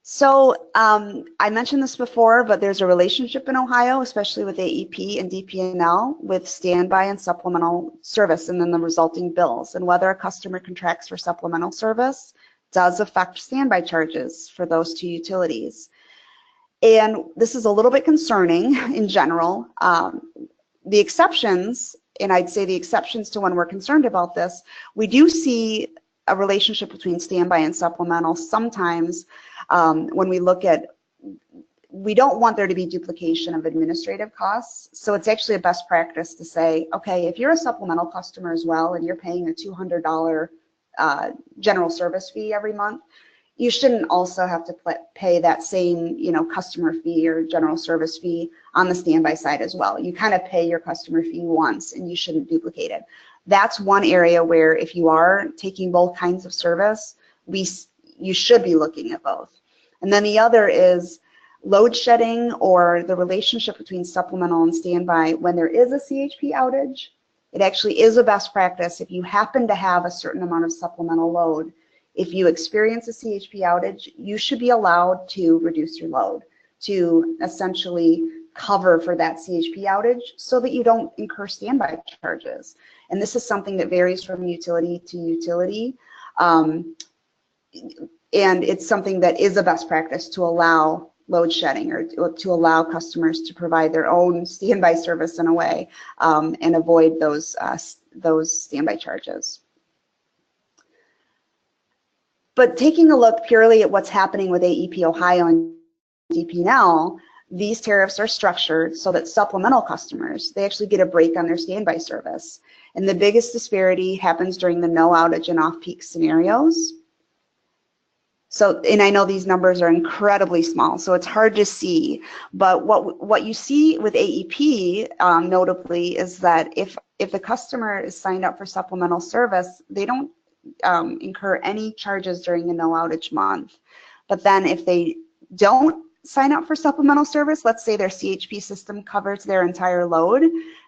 So I mentioned this before, but there's a relationship in Ohio, especially with AEP and DP&L, with standby and supplemental service and then the resulting bills. And whether a customer contracts for supplemental service does affect standby charges for those two utilities. And this is a little bit concerning in general. The exceptions, and I'd say the exceptions to when we're concerned about this, we do see a relationship between standby and supplemental sometimes when we look at, we don't want there to be duplication of administrative costs. So it's actually a best practice to say, okay, if you're a supplemental customer as well and you're paying a $200 general service fee every month, you shouldn't also have to pay that same, you know, customer fee or general service fee on the standby side as well. You kind of pay your customer fee once and you shouldn't duplicate it. That's one area where if you are taking both kinds of service, you should be looking at both. And then the other is load shedding, or the relationship between supplemental and standby. When there is a CHP outage, it actually is a best practice if you happen to have a certain amount of supplemental load. If you experience a CHP outage, you should be allowed to reduce your load to essentially cover for that CHP outage so that you don't incur standby charges. And this is something that varies from utility to utility. And it's something that is a best practice to allow load shedding, or to allow customers to provide their own standby service in a way and avoid those standby charges. But taking a look purely at what's happening with AEP Ohio and DP&L, these tariffs are structured so that supplemental customers, they actually get a break on their standby service. And the biggest disparity happens during the no outage and off-peak scenarios. So, and I know these numbers are incredibly small, so it's hard to see. But what you see with AEP, notably, is that if the customer is signed up for supplemental service, they don't incur any charges during the no outage month. But then if they don't sign up for supplemental service, let's say their CHP system covers their entire load,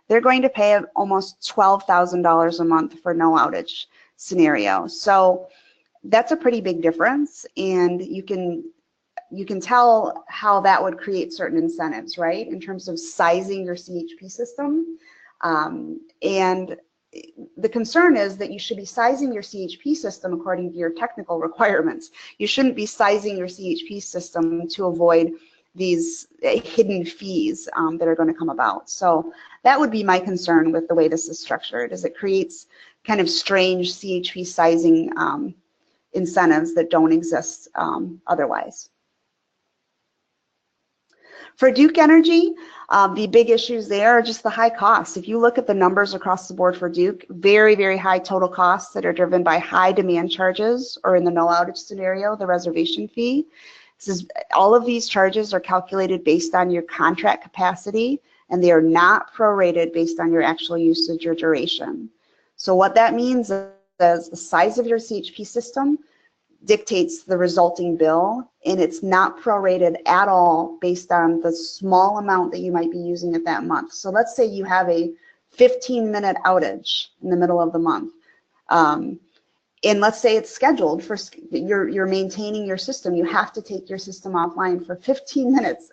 they're going to pay almost $12,000 a month for no outage scenario. So that's a pretty big difference, and you can tell how that would create certain incentives, right, in terms of sizing your CHP system. And the concern is that you should be sizing your CHP system according to your technical requirements. You shouldn't be sizing your CHP system to avoid these hidden fees that are going to come about. So that would be my concern with the way this is structured, is it creates kind of strange CHP sizing incentives that don't exist otherwise. For Duke Energy, the big issues there are just the high costs. If you look at the numbers across the board for Duke, very, very high total costs that are driven by high demand charges, or in the no outage scenario, the reservation fee. All of these charges are calculated based on your contract capacity, and they are not prorated based on your actual usage or duration. So what that means is the size of your CHP system dictates the resulting bill, and it's not prorated at all based on the small amount that you might be using at that month. So let's say you have a 15-minute outage in the middle of the month. And let's say it's scheduled for, you're maintaining your system, you have to take your system offline for 15 minutes.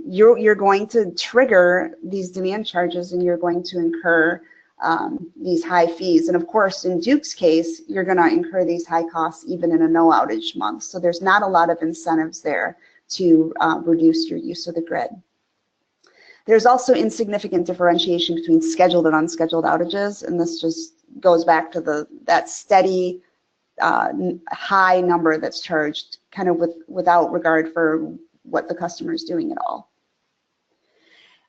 You're going to trigger these demand charges, and you're going to incur these high fees. And of course, in Duke's case, you're going to incur these high costs even in a no outage month. So there's not a lot of incentives there to reduce your use of the grid. There's also insignificant differentiation between scheduled and unscheduled outages, and this just goes back to that steady high number that's charged, kind of without regard for what the customer is doing at all.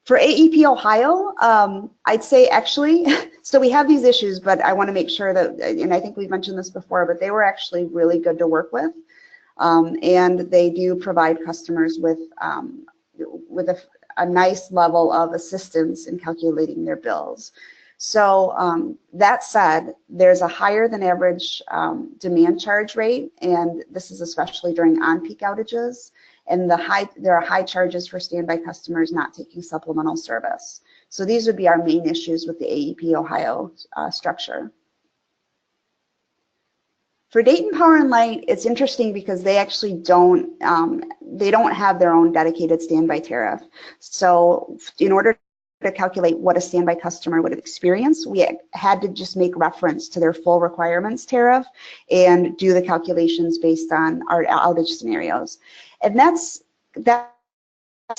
For AEP Ohio, I'd say actually, so we have these issues, but I want to make sure that, and I think we've mentioned this before, but they were actually really good to work with, and they do provide customers with a nice level of assistance in calculating their bills. So that said, there's a higher than average demand charge rate, and this is especially during on-peak outages. And there are high charges for standby customers not taking supplemental service. So these would be our main issues with the AEP Ohio structure. For Dayton Power and Light, it's interesting because they actually don't have their own dedicated standby tariff. So in order to calculate what a standby customer would have experienced, we had to just make reference to their full requirements tariff and do the calculations based on our outage scenarios. And that's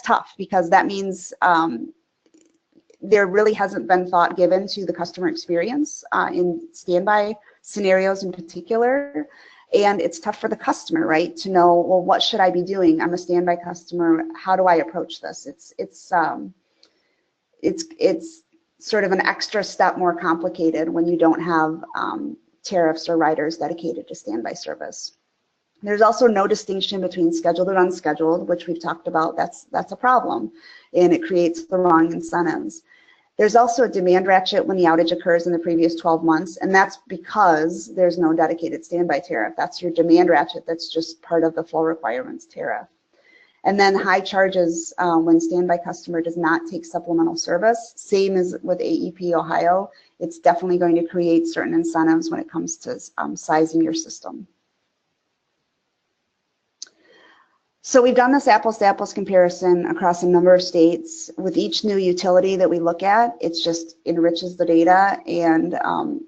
tough, because that means there really hasn't been thought given to the customer experience in standby scenarios in particular. And it's tough for the customer, right, to know, well, what should I be doing? I'm a standby customer. How do I approach this? It's sort of an extra step more complicated when you don't have tariffs or riders dedicated to standby service. There's also no distinction between scheduled and unscheduled, which we've talked about. That's a problem, and it creates the wrong incentives. There's also a demand ratchet when the outage occurs in the previous 12 months, and that's because there's no dedicated standby tariff. That's your demand ratchet that's just part of the full requirements tariff. And then high charges when standby customer does not take supplemental service, same as with AEP Ohio. It's definitely going to create certain incentives when it comes to sizing your system. So we've done this apples to apples comparison across a number of states. With each new utility that we look at, it just enriches the data. And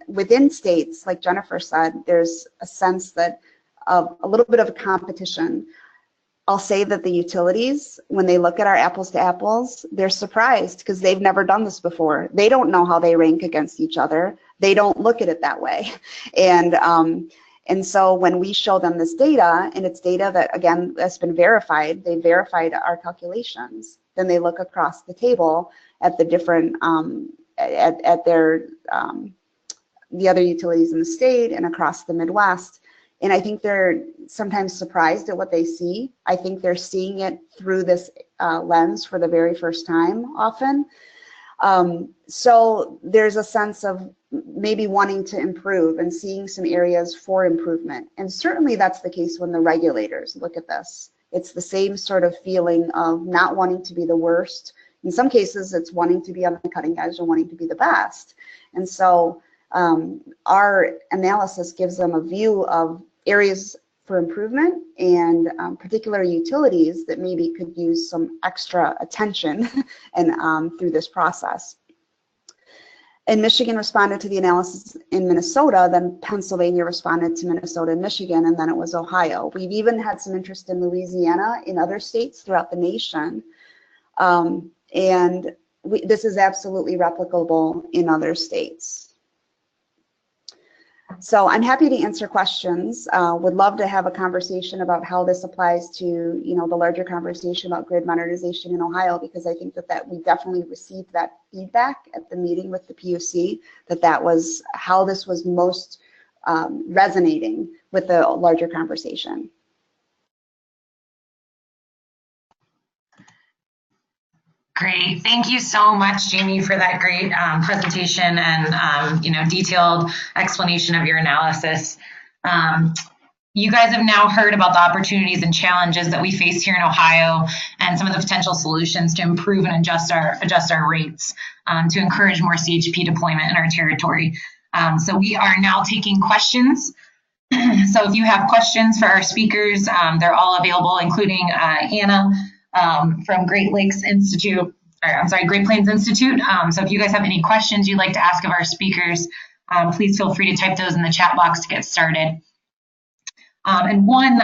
within states, like Jennifer said, there's a sense that of a little bit of a competition. I'll say that the utilities, when they look at our apples to apples, they're surprised because they've never done this before. They don't know how they rank against each other. They don't look at it that way. And so when we show them this data, and it's data that, again, has been verified, they verified our calculations, then they look across the table at the different, at their, the other utilities in the state and across the Midwest. And I think they're sometimes surprised at what they see. I think they're seeing it through this lens for the very first time often. So there's a sense of maybe wanting to improve and seeing some areas for improvement. And certainly that's the case when the regulators look at this. It's the same sort of feeling of not wanting to be the worst. In some cases, it's wanting to be on the cutting edge and wanting to be the best. And so our analysis gives them a view of areas for improvement and particular utilities that maybe could use some extra attention and through this process. And Michigan responded to the analysis in Minnesota, then Pennsylvania responded to Minnesota and Michigan, and then it was Ohio. We've even had some interest in Louisiana, in other states throughout the nation. And this is absolutely replicable in other states. So I'm happy to answer questions. Would love to have a conversation about how this applies to, you know, the larger conversation about grid modernization in Ohio, because I think that we definitely received that feedback at the meeting with the PUC, that was how this was most resonating with the larger conversation. Great. Thank you so much, Jamie, for that great presentation and you know, detailed explanation of your analysis. You guys have now heard about the opportunities and challenges that we face here in Ohio and some of the potential solutions to improve and adjust our rates to encourage more CHP deployment in our territory. So we are now taking questions. So if you have questions for our speakers, they're all available, including Anna from Great Plains Institute. So if you guys have any questions you'd like to ask of our speakers, please feel free to type those in the chat box to get started. And one,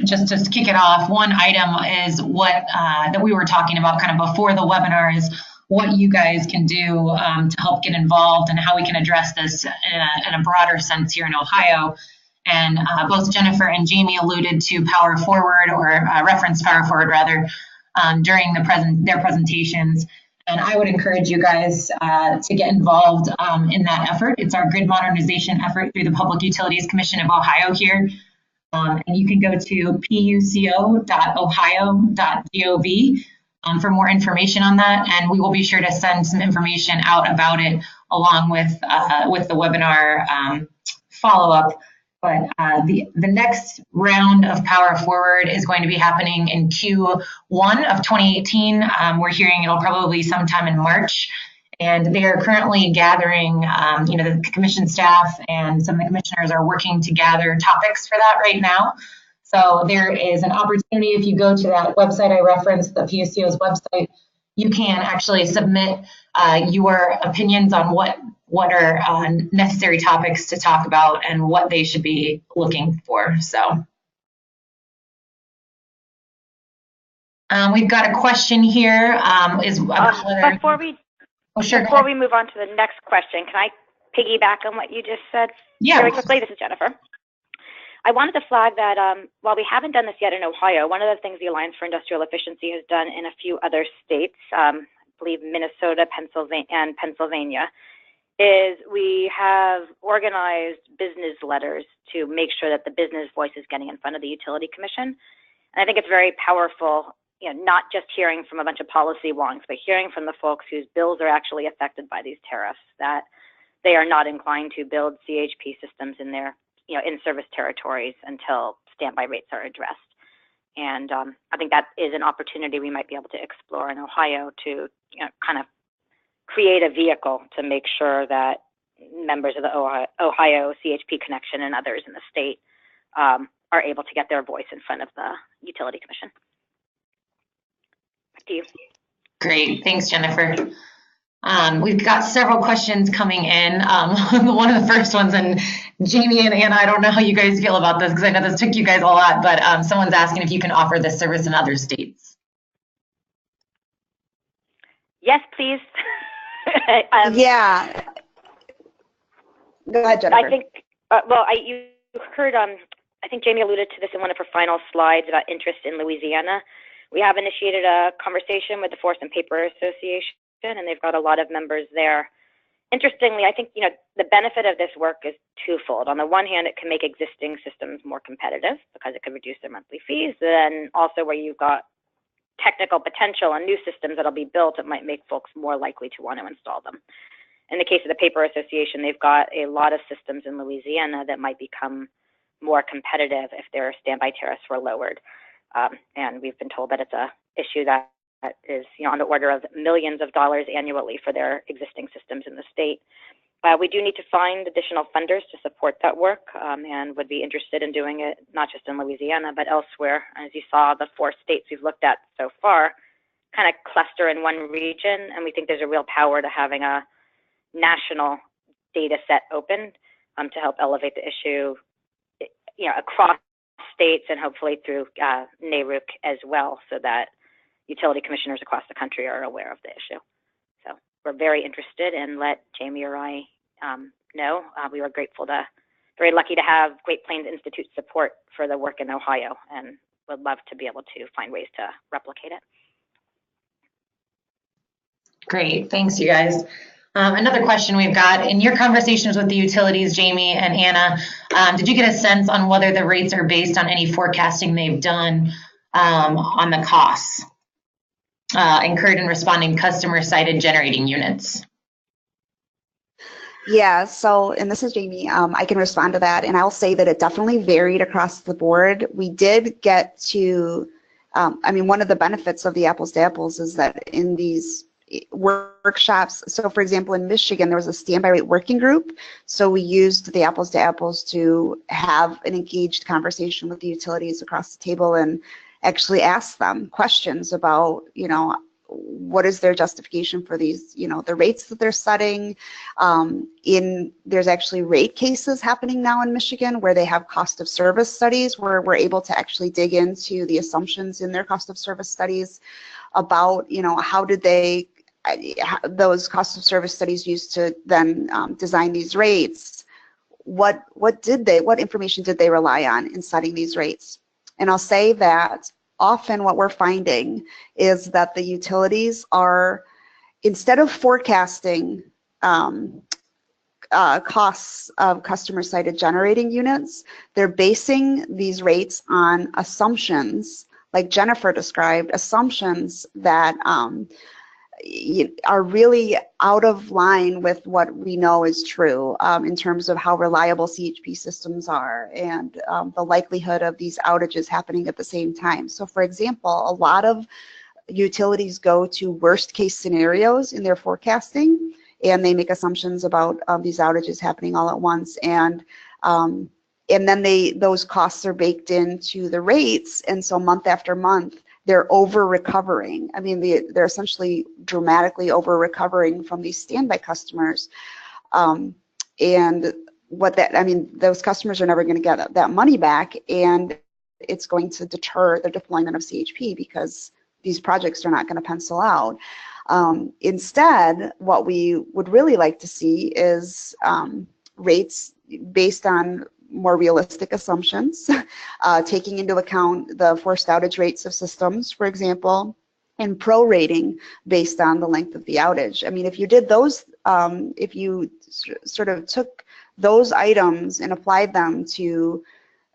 just to kick it off, one item is what that we were talking about kind of before the webinar is what you guys can do to help get involved and how we can address this in a broader sense here in Ohio. And both Jennifer and Jamie alluded to Power Forward, or referenced Power Forward rather, during their presentations. And I would encourage you guys to get involved in that effort. It's our grid modernization effort through the Public Utilities Commission of Ohio here. And you can go to puco.ohio.gov for more information on that. And we will be sure to send some information out about it along with the webinar follow-up. But the next round of Power Forward is going to be happening in Q1 of 2018. We're hearing it'll probably sometime in March. And they are currently gathering, the commission staff and some of the commissioners are working to gather topics for that right now. So there is an opportunity, if you go to that website I referenced, the PUCO's website, you can actually submit your opinions on what are necessary topics to talk about and what they should be looking for. So we've got a question here. Before we move on to the next question, can I piggyback on what you just said? Yeah. Very quickly, this is Jennifer. I wanted to flag that while we haven't done this yet in Ohio, one of the things the Alliance for Industrial Efficiency has done in a few other states, I believe Minnesota, Pennsylvania, is we have organized business letters to make sure that the business voice is getting in front of the Utility Commission. And I think it's very powerful, not just hearing from a bunch of policy wonks, but hearing from the folks whose bills are actually affected by these tariffs, that they are not inclined to build CHP systems in their in-service territories until standby rates are addressed. And I think that is an opportunity we might be able to explore in Ohio to kind of create a vehicle to make sure that members of the Ohio CHP Connection and others in the state are able to get their voice in front of the Utility Commission. Back to you. Great, thanks, Jennifer. We've got several questions coming in. One of the first ones, and Jamie and Anna, I don't know how you guys feel about this because I know this took you guys a lot, but someone's asking if you can offer this service in other states. Yes, please. Yeah. Go ahead, Jennifer. I think, you heard, I think Jamie alluded to this in one of her final slides about interest in Louisiana. We have initiated a conversation with the Forest and Paper Association, and they've got a lot of members there. Interestingly, I think the benefit of this work is twofold. On the one hand, it can make existing systems more competitive because it can reduce their monthly fees. Then also where you've got technical potential and new systems that'll be built, it might make folks more likely to want to install them. In the case of the Paper Association, they've got a lot of systems in Louisiana that might become more competitive if their standby tariffs were lowered. And we've been told that it's an issue that is on the order of millions of dollars annually for their existing systems in the state. We do need to find additional funders to support that work and would be interested in doing it not just in Louisiana, but elsewhere. As you saw, the 4 states we've looked at so far kind of cluster in one region, and we think there's a real power to having a national data set open to help elevate the issue across states and hopefully through NARUC as well, so that utility commissioners across the country are aware of the issue. So we're very interested, and let Jamie or I know. We were very lucky to have Great Plains Institute support for the work in Ohio, and would love to be able to find ways to replicate it. Great, thanks you guys. Another question we've got, in your conversations with the utilities, Jamie and Anna, did you get a sense on whether the rates are based on any forecasting they've done on the costs incurred in responding customer-cited generating units? Yeah, so, and this is Jamie, I can respond to that, and I'll say that it definitely varied across the board. We did get to, I mean, one of the benefits of the apples to apples is that in these workshops, so for example, in Michigan, there was a standby rate working group, so we used the apples to apples to have an engaged conversation with the utilities across the table and actually ask them questions about, you know, what is their justification for these, you know, the rates that they're setting. There's actually rate cases happening now in Michigan where they have cost of service studies where we're able to actually dig into the assumptions in their cost of service studies about, you know, how did they, those cost of service studies used to then design these rates. What information did they rely on in setting these rates? And I'll say that often what we're finding is that the utilities are, instead of forecasting costs of customer-sited generating units, they're basing these rates on assumptions, like Jennifer described, assumptions that are really out of line with what we know is true in terms of how reliable CHP systems are and the likelihood of these outages happening at the same time. So for example, a lot of utilities go to worst case scenarios in their forecasting, and they make assumptions about these outages happening all at once, and then those costs are baked into the rates, and so month after month they're over recovering. I mean, they're essentially dramatically over recovering from these standby customers. And what that, I mean, those customers are never going to get that money back, and it's going to deter the deployment of CHP because these projects are not going to pencil out. Instead, what we would really like to see is rates based on more realistic assumptions, taking into account the forced outage rates of systems, for example, and prorating based on the length of the outage. I mean, if you did those, if you sort of took those items and applied them to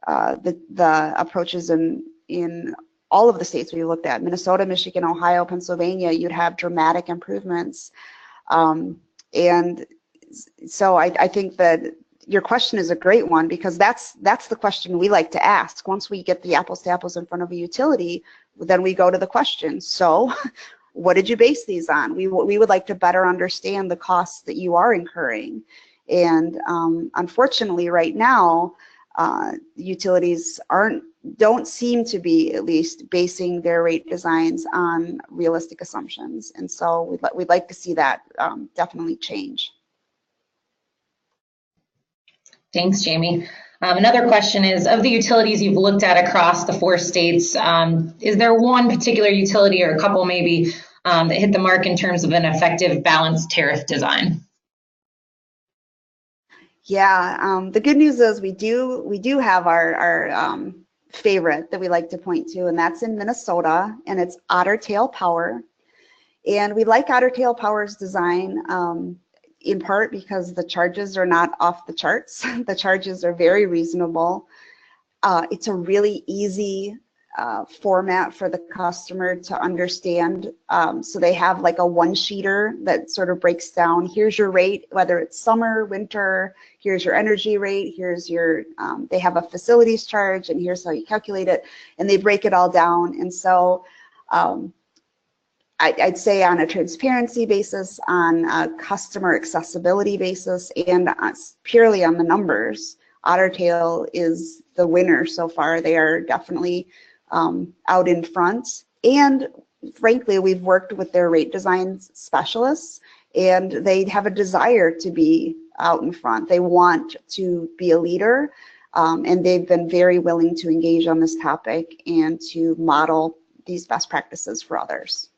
the approaches in all of the states we looked at, Minnesota, Michigan, Ohio, Pennsylvania, you'd have dramatic improvements. And so I think that your question is a great one, because that's the question we like to ask. Once we get the apples to apples in front of a utility, then we go to the question, so what did you base these on? We would like to better understand the costs that you are incurring. And unfortunately right now, utilities don't seem to be, at least, basing their rate designs on realistic assumptions. And so we'd like to see that definitely change. Thanks, Jamie. Another question is, of the utilities you've looked at across the 4 states, is there one particular utility, or a couple maybe, that hit the mark in terms of an effective balanced tariff design? Yeah, the good news is we do have our favorite that we like to point to, and that's in Minnesota, and it's Otter Tail Power. And we like Otter Tail Power's design in part because the charges are not off the charts. The charges are very reasonable. It's a really easy format for the customer to understand. So they have like a one-sheeter that sort of breaks down, here's your rate, whether it's summer, winter, here's your energy rate, here's your, they have a facilities charge, and here's how you calculate it, and they break it all down. And so I'd say on a transparency basis, on a customer accessibility basis, and purely on the numbers, Otter Tail is the winner so far. They are definitely out in front. And frankly, we've worked with their rate design specialists, and they have a desire to be out in front. They want to be a leader, and they've been very willing to engage on this topic and to model these best practices for others.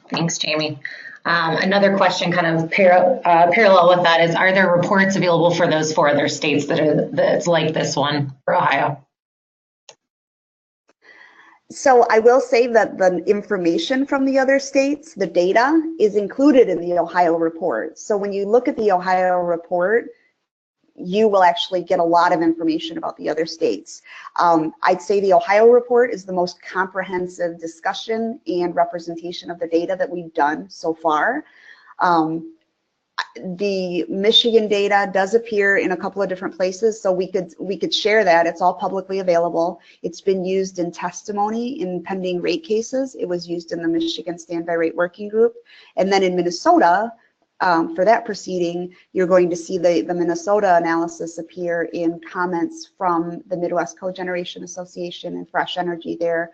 Thanks, Jamie. Another question kind of parallel with that is, are there reports available for those 4 other states that's like this one for Ohio? So I will say that the information from the other states, the data, is included in the Ohio report. So when you look at the Ohio report, you will actually get a lot of information about the other states. I'd say the Ohio report is the most comprehensive discussion and representation of the data that we've done so far. The Michigan data does appear in a couple of different places, so we could share that. It's all publicly available. It's been used in testimony in pending rate cases. It was used in the Michigan Standby Rate Working Group. And then in Minnesota, for that proceeding, you're going to see the Minnesota analysis appear in comments from the Midwest Cogeneration Association and Fresh Energy there.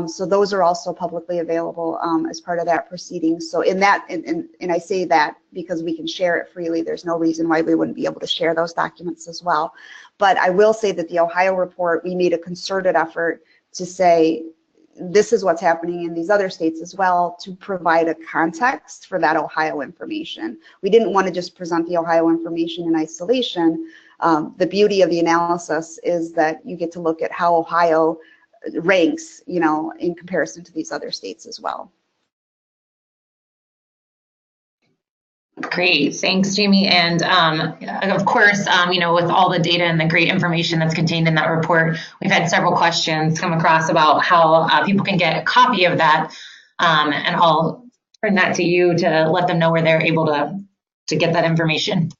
So those are also publicly available as part of that proceeding. So in that, and I say that because we can share it freely. There's no reason why we wouldn't be able to share those documents as well. But I will say that the Ohio report, we made a concerted effort to say, this is what's happening in these other states as well, to provide a context for that Ohio information. We didn't want to just present the Ohio information in isolation. The beauty of the analysis is that you get to look at how Ohio ranks, you know, in comparison to these other states as well. Great, thanks, Jamie. And of course, you know, with all the data and the great information that's contained in that report, we've had several questions come across about how people can get a copy of that. And I'll turn that to you to let them know where they're able to get that information.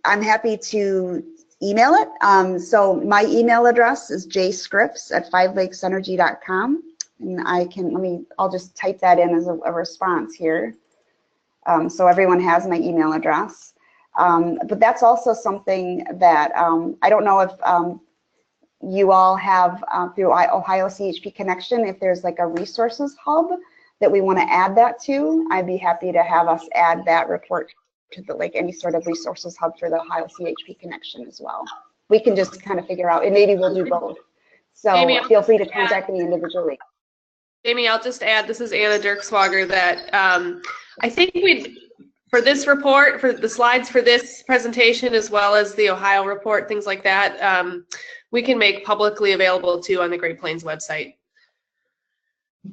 I'm happy to email it. So my email address is jscripps@fivelakes.energy.com. And I'll just type that in as a response here. So everyone has my email address. But that's also something that I don't know if you all have through Ohio CHP Connection, if there's like a resources hub that we want to add that to. I'd be happy to have us add that report to the, like, any sort of resources hub for the Ohio CHP Connection as well. We can just kind of figure out, and maybe we'll do both. So Amy, feel free to contact me individually. Amy, I'll just add, this is Anna Dirkswager, that I think for this report, for the slides for this presentation, as well as the Ohio report, things like that, we can make publicly available too on the Great Plains website.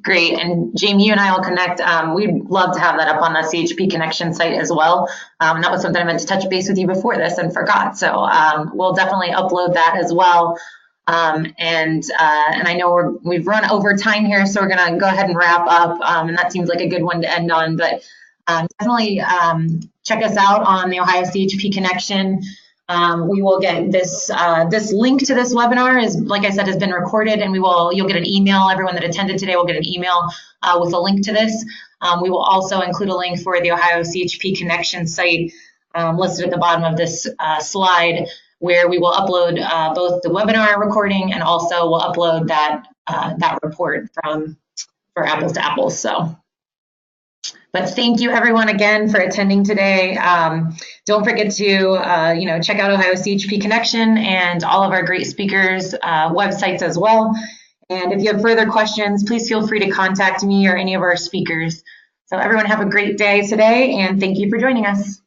Great, and Jamie, you and I will connect. We'd love to have that up on the CHP Connection site as well. That was something I meant to touch base with you before this and forgot. So we'll definitely upload that as well. And I know we've run over time here, so we're gonna go ahead and wrap up. And that seems like a good one to end on. But definitely check us out on the Ohio CHP Connection. We will get this this link to this webinar is, like I said, has been recorded, and you'll get an email. Everyone that attended today will get an email with a link to this. We will also include a link for the Ohio CHP Connection site listed at the bottom of this slide, where we will upload both the webinar recording and also we'll upload that that report for Apples to Apples. So. But thank you everyone again for attending today. Don't forget to check out Ohio CHP Connection and all of our great speakers' websites as well. And if you have further questions, please feel free to contact me or any of our speakers. So everyone have a great day today, and thank you for joining us.